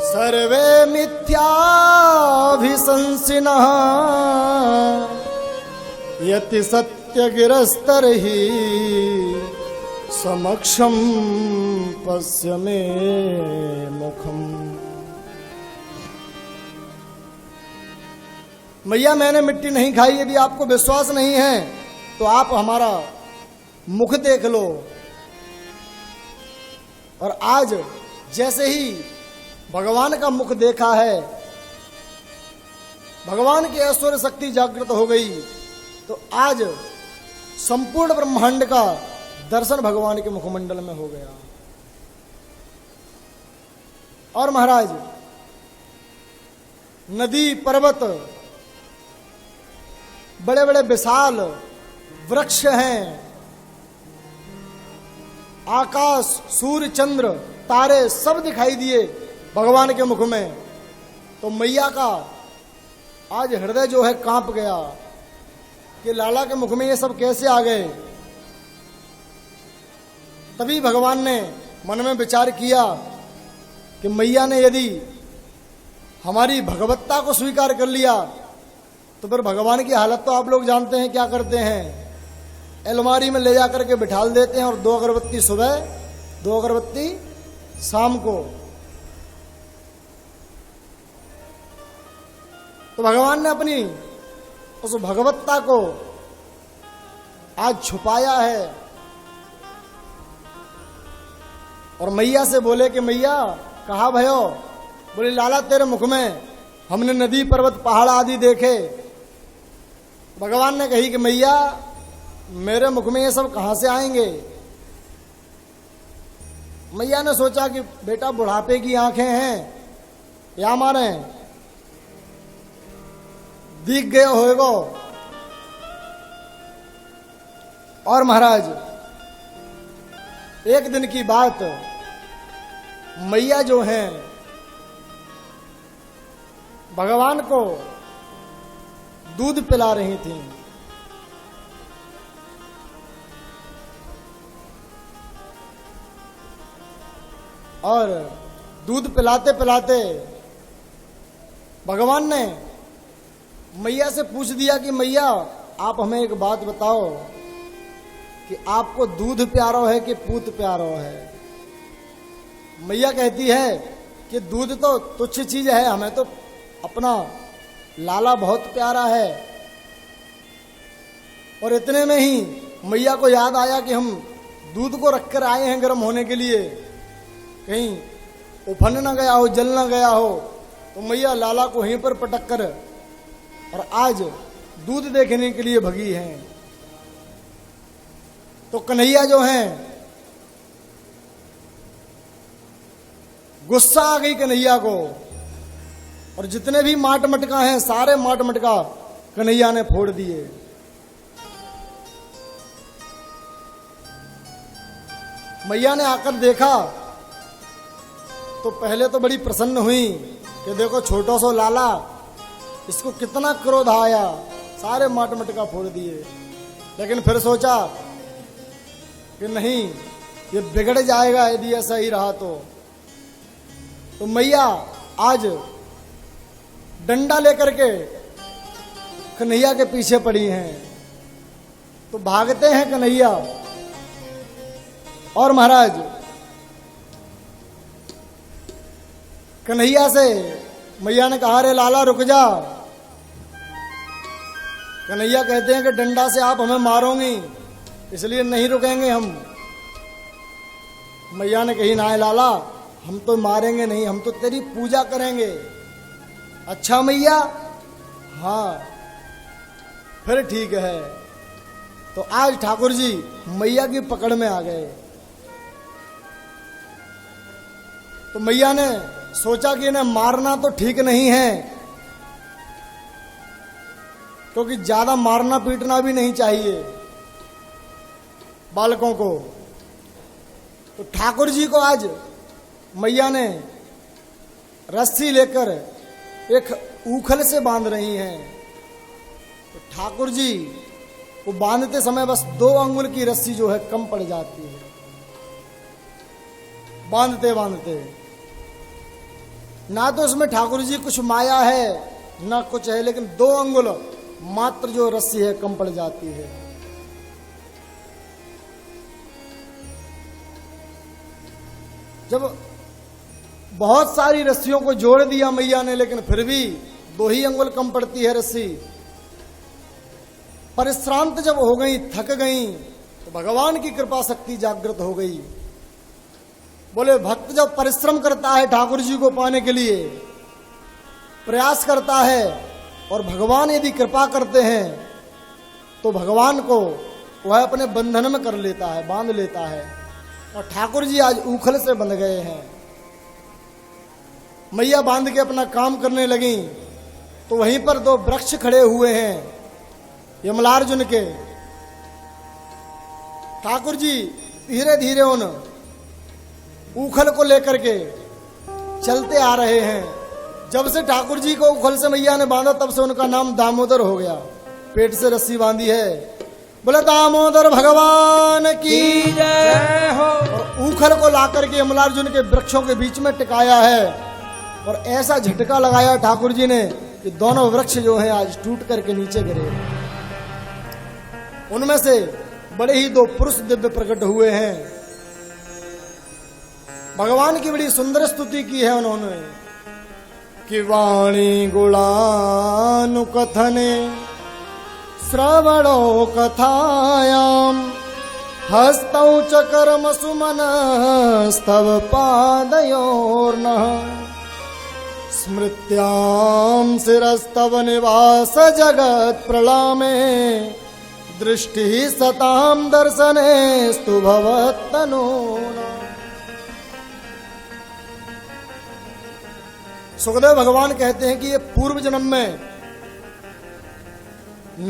सर्वे मिथ्याभिशंसिनः यति सत्य गिरस्तर ही समक्षम पश्य मे मुखम। मैया मैंने मिट्टी नहीं खाई, यदि आपको विश्वास नहीं है तो आप हमारा मुख देख लो। और आज जैसे ही भगवान का मुख देखा है, भगवान की ऐश्वर्य शक्ति जागृत हो गई, तो आज संपूर्ण ब्रह्मांड का दर्शन भगवान के मुखमंडल में हो गया। और महाराज नदी पर्वत बड़े बड़े विशाल वृक्ष हैं, आकाश सूर्य चंद्र तारे सब दिखाई दिए भगवान के मुख में। तो मैया का आज हृदय जो है कांप गया कि लाला के मुख में ये सब कैसे आ गए। तभी भगवान ने मन में विचार किया कि मैया ने यदि हमारी भगवत्ता को स्वीकार कर लिया तो फिर भगवान की हालत तो आप लोग जानते हैं क्या करते हैं। अलमारी में ले जाकर के बिठाल देते हैं और 2 अगरबत्ती सुबह 2 अगरबत्ती शाम को। तो भगवान ने अपनी उस भगवत्ता को आज छुपाया है। और मैया से बोले कि मैया कहा भयो? बोले लाला तेरे मुख में हमने नदी पर्वत पहाड़ आदि देखे। भगवान ने कही कि मैया मेरे मुख में ये सब कहां से आएंगे। मैया ने सोचा कि बेटा बुढ़ापे की आंखें हैं या मारे दिख गए होएगो। और महाराज एक दिन की बात, मैया जो हैं भगवान को दूध पिला रही थी। और दूध पिलाते पिलाते भगवान ने मैया से पूछ दिया कि मैया आप हमें एक बात बताओ कि आपको दूध प्यारो है कि पूत प्यारो है। मैया कहती है कि दूध तो तुच्छ चीज है, हमें तो अपना लाला बहुत प्यारा है। और इतने में ही मैया को याद आया कि हम दूध को रखकर आए हैं गर्म होने के लिए, कहीं उफन ना गया हो, जल ना गया हो। तो मैया लाला को वहीं पर पटक कर और आज दूध देखने के लिए भगी हैं। तो कन्हैया जो हैं, गुस्सा आ गई कन्हैया को, और जितने भी माट मटका हैं सारे माट मटका कन्हैया ने फोड़ दिए। मैया ने आकर देखा तो पहले तो बड़ी प्रसन्न हुई कि देखो छोटा सा लाला, इसको कितना क्रोध आया, सारे माट मटका फोड़ दिए। लेकिन फिर सोचा कि नहीं, ये बिगड़ जाएगा यदि ऐसा ही रहा तो मैया आज डंडा लेकर के कन्हैया के पीछे पड़ी हैं। तो भागते हैं कन्हैया, और महाराज कन्हैया से मैया ने कहा, रे लाला रुक जा। कन्हैया कहते हैं कि डंडा से आप हमें मारोगी, इसलिए नहीं रुकेंगे हम। मैया ने कही, ना लाला, हम तो मारेंगे नहीं, हम तो तेरी पूजा करेंगे। अच्छा मैया, हाँ फिर ठीक है। तो आज ठाकुर जी मैया की पकड़ में आ गए। तो मैया ने सोचा कि इन्हें मारना तो ठीक नहीं है, क्योंकि ज्यादा मारना पीटना भी नहीं चाहिए बालकों को। तो ठाकुर जी को आज मैया ने रस्सी लेकर एक ऊखल से बांध रही हैं। तो ठाकुर जी को बांधते समय बस 2 अंगुल की रस्सी जो है कम पड़ जाती है, बांधते बांधते। ना तो इसमें ठाकुर जी कुछ माया है ना कुछ है, लेकिन 2 अंगुल मात्र जो रस्सी है कम पड़ जाती है। जब बहुत सारी रस्सियों को जोड़ दिया मैया ने, लेकिन फिर भी 2 ही अंगुल कम पड़ती है रस्सी। परिश्रांत जब हो गई, थक गई, तो भगवान की कृपा शक्ति जागृत हो गई। बोले भक्त जब परिश्रम करता है ठाकुर जी को पाने के लिए, प्रयास करता है, और भगवान यदि कृपा करते हैं तो भगवान को वह अपने बंधन में कर लेता है, बांध लेता है। और ठाकुर जी आज ऊखल से बंध गए हैं। मैया बांध के अपना काम करने लगी, तो वहीं पर 2 वृक्ष खड़े हुए हैं यमलार्जुन के। ठाकुर जी धीरे धीरे उन ऊखल को लेकर के चलते आ रहे हैं। जब से ठाकुर जी को ऊखल से मैया ने बांधा, तब से उनका नाम दामोदर हो गया। पेट से रस्सी बांधी है। बोले दामोदर भगवान की जय हो। और ऊखल को लाकर के यमलार्जुन के वृक्षों के बीच में टिकाया है, और ऐसा झटका लगाया ठाकुर जी ने कि दोनों वृक्ष जो हैं आज टूट करके नीचे गिरे। उनमें से बड़े ही 2 पुरुष दिव्य प्रकट हुए हैं। भगवान की बड़ी सुंदर स्तुति की है उन्होंने कि वाणी गुणानुकथने श्रवणो कथायाम हस्तौ च कर्म सुमनस्तव पादयोर्नः स्मृत्यां शिरस्तव निवास जगत् प्रलामे दृष्टि सतां दर्शनेस्तु भवत्तनूना। सुखदेव भगवान कहते हैं कि ये पूर्व जन्म में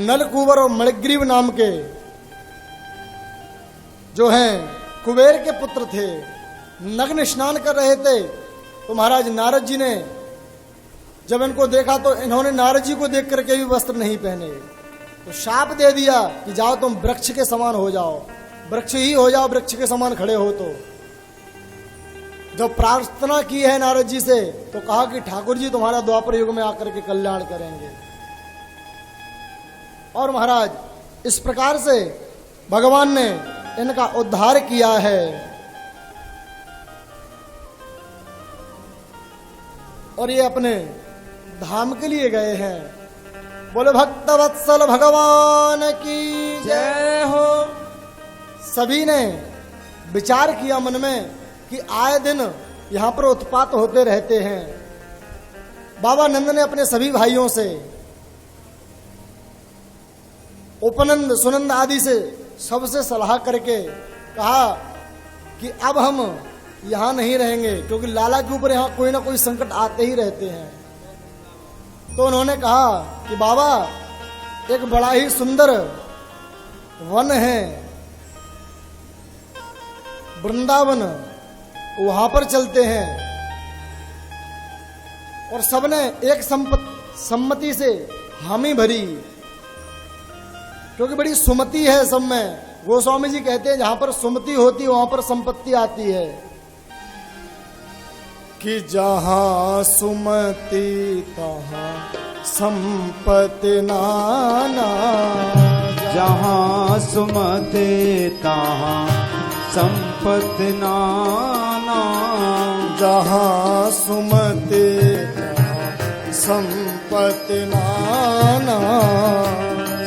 नलकुबर और मणिग्रीव नाम के जो हैं कुबेर के पुत्र थे, नग्न स्नान कर रहे थे। तो महाराज नारद जी ने जब इनको देखा तो इन्होंने नारद जी को देख करके भी वस्त्र नहीं पहने, तो शाप दे दिया कि जाओ तुम वृक्ष के समान हो जाओ, वृक्ष ही हो जाओ, वृक्ष के समान खड़े हो। तो जब प्रार्थना की है नारद जी से, तो कहा कि ठाकुर जी तुम्हारा द्वापर युग में आकर के कल्याण करेंगे। और महाराज इस प्रकार से भगवान ने इनका उद्धार किया है। और ये अपने धाम के लिए गए हैं। बोले भक्त वत्सल भगवान की जय हो। सभी ने विचार किया मन में कि आए दिन यहाँ पर उत्पात होते रहते हैं। बाबा नंद ने अपने सभी भाइयों से, उपनंद सुनंद आदि से सबसे सलाह करके कहा कि अब हम यहाँ नहीं रहेंगे, क्योंकि लाला के ऊपर यहाँ कोई ना कोई संकट आते ही रहते हैं। तो उन्होंने कहा कि बाबा एक बड़ा ही सुंदर वन है वृंदावन, वहां पर चलते हैं। और सबने एक सम्मति से हामी भरी, क्योंकि बड़ी सुमति है सब में। गोस्वामी जी कहते हैं जहां पर सुमति होती वहां पर संपत्ति आती है। कि जहां सुमति तहां संपत्ति नाना, जहाँ सुमते तहाँ संपत्ति नाना, जहाँ सुमति तहां संपत्ति नाना,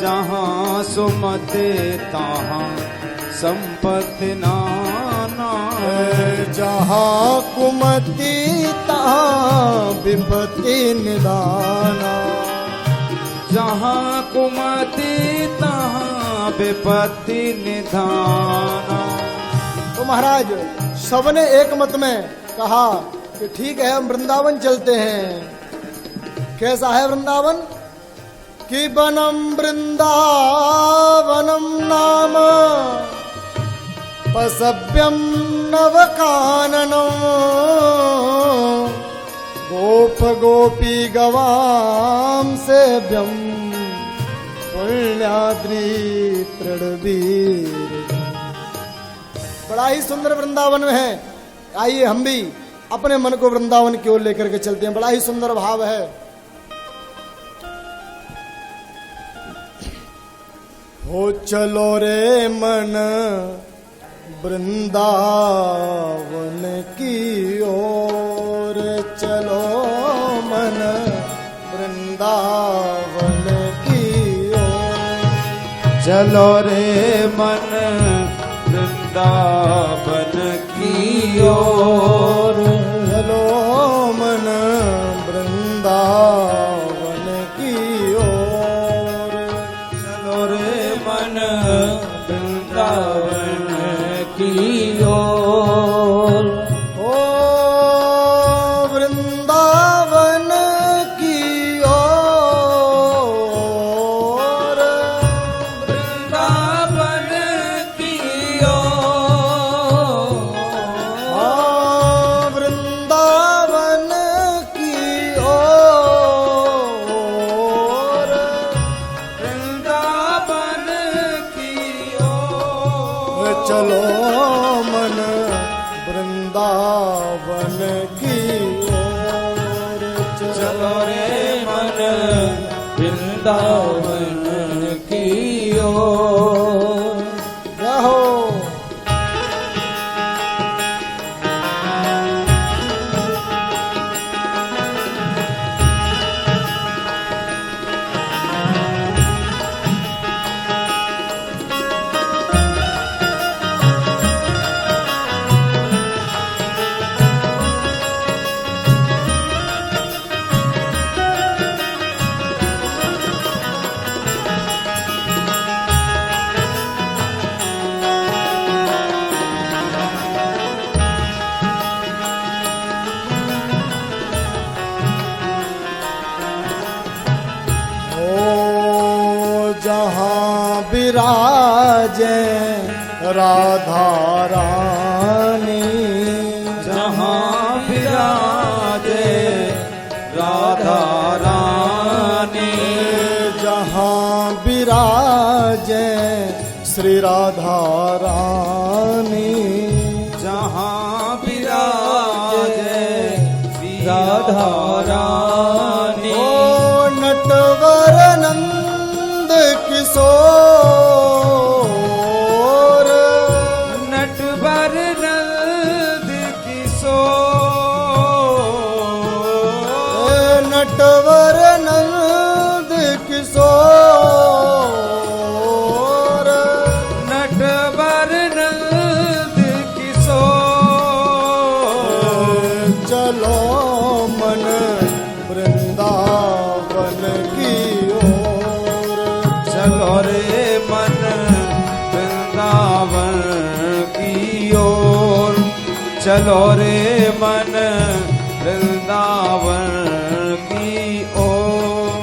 जहाँ सुमते तहाँ संपत्ति नाना, जहाँ कुमति तहाँ विपत्ति निदाना, जहाँ कुमति तहाँ विपत्ति निधाना। तो महाराज सबने एक मत में कहा कि ठीक है हम वृंदावन चलते हैं। कैसा है वृंदावन? कि वनम वृंदावनम नाम पसव्यम नवकाननम, गोप गोपी गवाम सेव्यम पुण्याद्रि तृणवीर। बड़ा ही सुंदर वृंदावन में है। आइए हम भी अपने मन को वृंदावन की ओर लेकर के चलते हैं। बड़ा ही सुंदर भाव है। हो चलो रे मन वृंदावन की ओर, चलो मन वृंदावन की ओर, चलो रे मन वृंदावन की ओर, चलो मन वृंदावन की ओर, चलो रे मन वृंदावन की ओर। ओ वृंदावन की ओर, वृंदावन की ओर, वृंदावन की ओर, वृंदावन की ओर। चलो मन वृंदावन की ओर, चलो रे मन वृंदावन की ओर। रहो। जहाँ विराजे राधा रानी, जहाँ विराजे राधा रानी, जहाँ विराजे श्री राधा रानी, जहाँ विराजे राधा रानी। ओ नटवर नंद किशोर, नटवर नंद किशोर, नटवर चलो रे मन वृंदावन की ओर, चलो रे मन वृंदावन की ओर।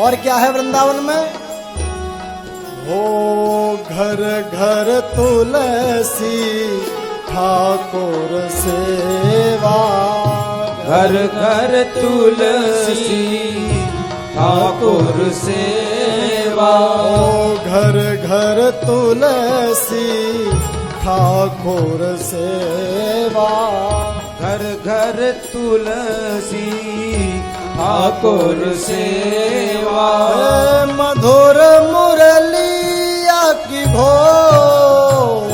और क्या है वृंदावन में? हो घर घर तुलसी ठाकुर सेवा, घर घर तुलसी ठाकुर सेवा। ओ घर घर तुलसी ठाकुर सेवा, घर घर तुलसी ठाकुर सेवा। मधुर मुरलिया की घोर,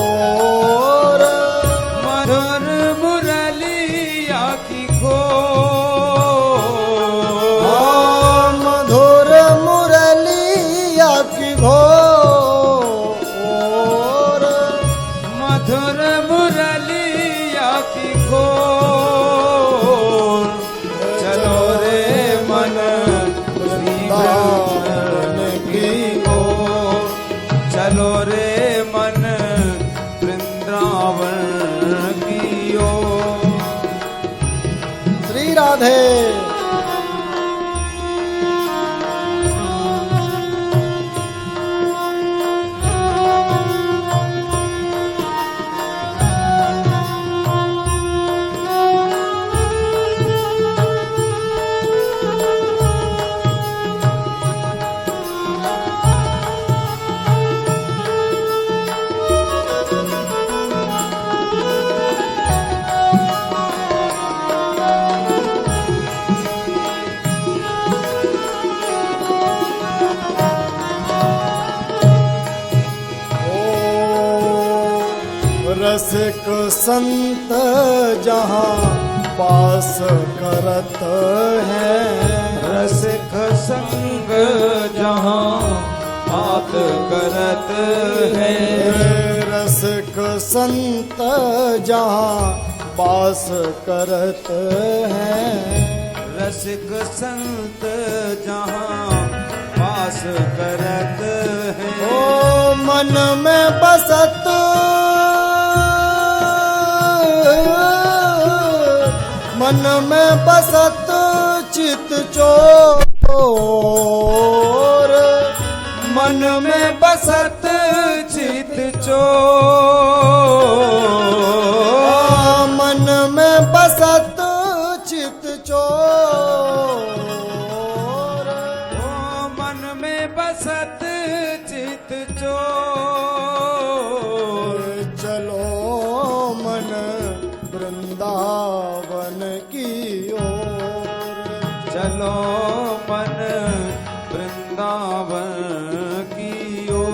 मधुर मुरलिया की घोर, मधुर मुरलिया की घोर, मधुर मुरलिया की घोर। चलो रे मन वृंदावन की ओर, चलो रे मन वृंदावन की ओर। श्री राधे। रसिक संत जहाँ पास करत हैं, रसिक संग जहाँ बात करत है। रसिक संत जहाँ पास करत हैं, रसिक संत जहाँ वास करत है। ओ मन में बसत मन में बसत चित चोर, मन में बसत चित चोर, मन में बसत चित चोर, ओ मन में बसत चित चोर। चलो मन वृंदावन की ओर, चलो मन वृंदावन की ओर।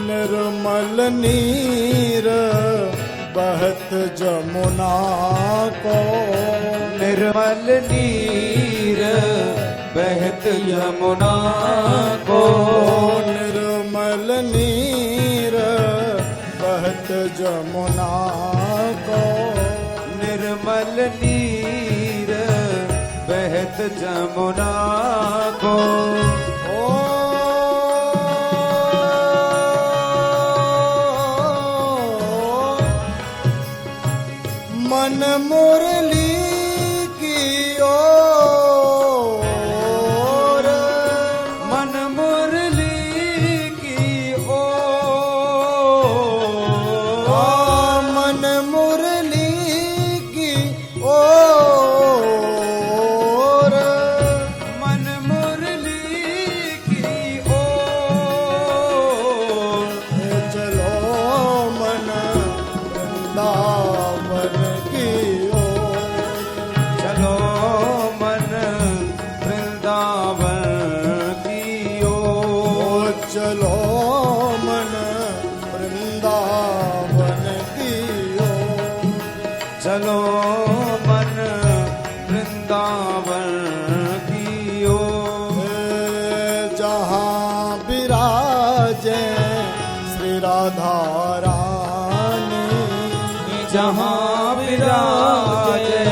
निर्मल नीर बहत जमुना को, निर्मल नीर बहत यमुना को, निर्मल नीर बहत जमुना को, निर्मल नीर बहत जमुना को। मन मुरली की ओर, मन मुरली की ओर, मन मुरली की ओर, मन मुरली की चलो मन वृंदावन की ओर। चलो मन वृंदावन की ओर। जहाँ विराजे श्री राधा रानी, जहाँ विराजे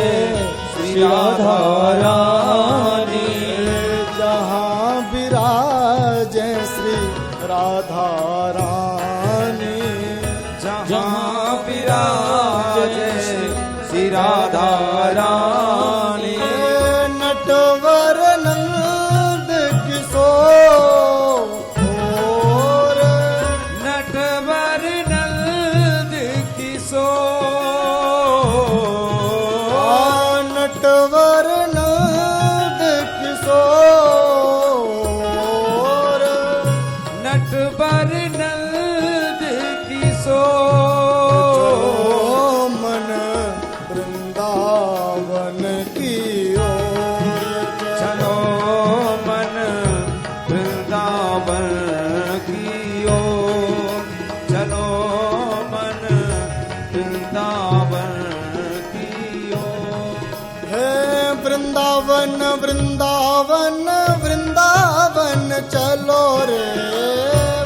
श्री राधा रानी, जहाँ विराजे श्री राधा रानी, जहाँ विराजे श्री राधा रानी। नटवर नंद किशोर, नटवर नंद किशोर, नटवर नंद किशोर, नटवर नंद किशोर। मन वृंदावन की ओर। चलो मन वृंदावन की ओर। चलो मन वृंदावन की ओर। हे वृंदावन वृंदावन वृंदावन चलो रे।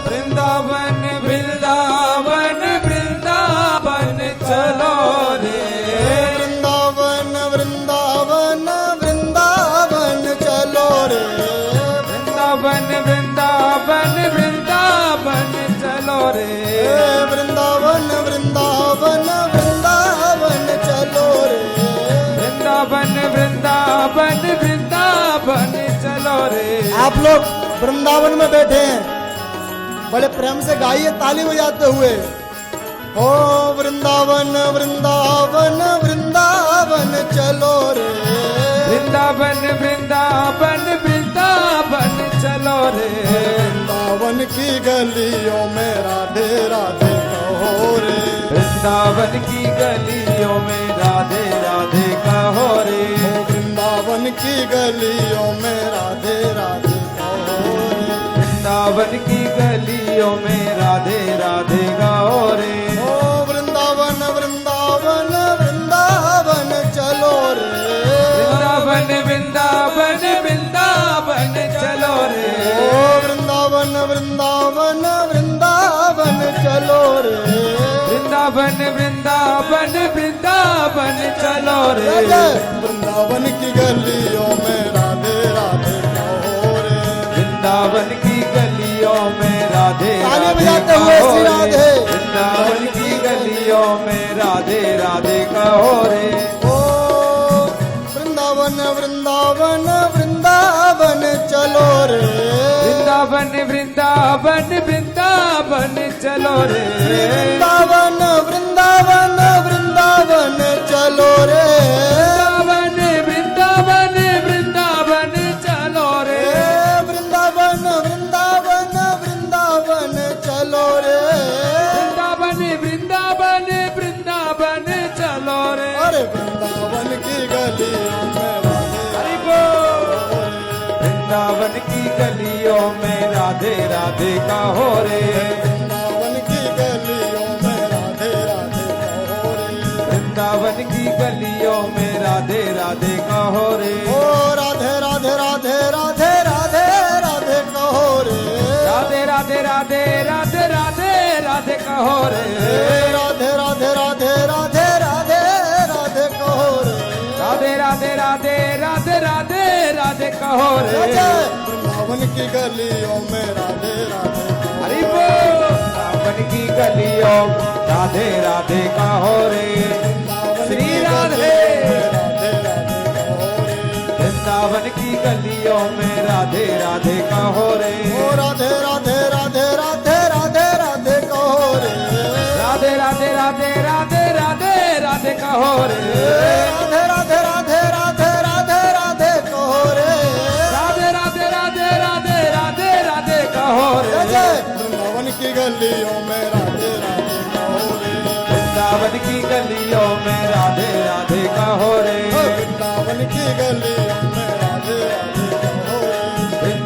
वृंदावन वृंदावन वृंदावन चलो रे। वृंदावन वृंदावन वृंदावन चलो रे। वृंदावन वृंदावन वृंदावन चलो रे। वृंदावन वृंदावन वृंदावन चलो रे। वृंदावन वृंदावन वृंदावन चलो रे। आप लोग वृंदावन में बैठे हैं, बड़े प्रेम से गाइए ताली बजाते हुए। ओ वृंदावन वृंदावन वृंदावन चलो रे। वृंदावन वृंदावन वृंदावन चलो रे। वृंदावन की गलियों में राधे राधे कहो रे। वृंदावन की गलियों में राधे राधे कहो रे। वृंदावन की गलियों में राधे राधे कहो रे। वृंदावन की गलियों में राधे राधे कहो रे। ओ वृंदावन वृंदावन वृंदावन चलो रे। वृंदावन वृंदावन वृंदावन चलो रे। ओ वृंदावन वृंदावन वृंदावन चलो रे। वृंदावन वृंदावन वृंदावन चलो रे। वृंदावन की गलियों में राधे राधे कहो रे। वृंदावन की गलियों में राधे ताली राधे बजाते हुए कहो श्री रे। राधे। वृंदावन की गलियों में राधे राधे कहो रे। ओ वृंदावन वृंदावन वृंदावन चलो रे। वृंदावन वृंदावन वृंदावन चलो रे। वृंदावन वृंदावन वृंदावन चलो रे। वृंदावन वृंदावन वृंदावन चलो रे। वृंदावन वृंदावन वृंदावन चलो रे। वृंदावन वृंदावन वृंदावन चलो रे। अरे वृंदावन की गलियों में राधे हरि बोल। वृंदावन की गलियों में राधे राधे कहो रे। वृंदावन की गलियों में राधे राधे कहो रे। वृंदावन की गलियों में राधे राधे कहो रे। ओ राधे राधे राधे राधे राधे राधे कहो रे। राधे राधे राधे राधे राधे राधे कहो रे। राधे राधे राधे राधे राधे राधे कहो रे। राधे राधे राधे राधे राधे राधे कहो रे। वृंदावन की गलियों में राधे राधे हरि बोल। वृंदावन की गलियों राधे राधे कहो रे। श्री राधे। राधे राधे कहो रे। वृंदावन की गलियों में राधे राधे कहो रे। ओ राधे राधे राधे राधे राधे राधे कहो रे। राधे राधे राधे राधे राधे राधे कहो रे। राधे राधे राधे राधे राधे राधे कहो रे। राधे राधे राधे राधे राधे राधे कहो रे। वृंदावन की गलियों में राधे राधे कहो रे। वृंदावन की गलियों में राधे राधे कहो रे। वृंदावन की गलियों में राधे राधे कहो रे।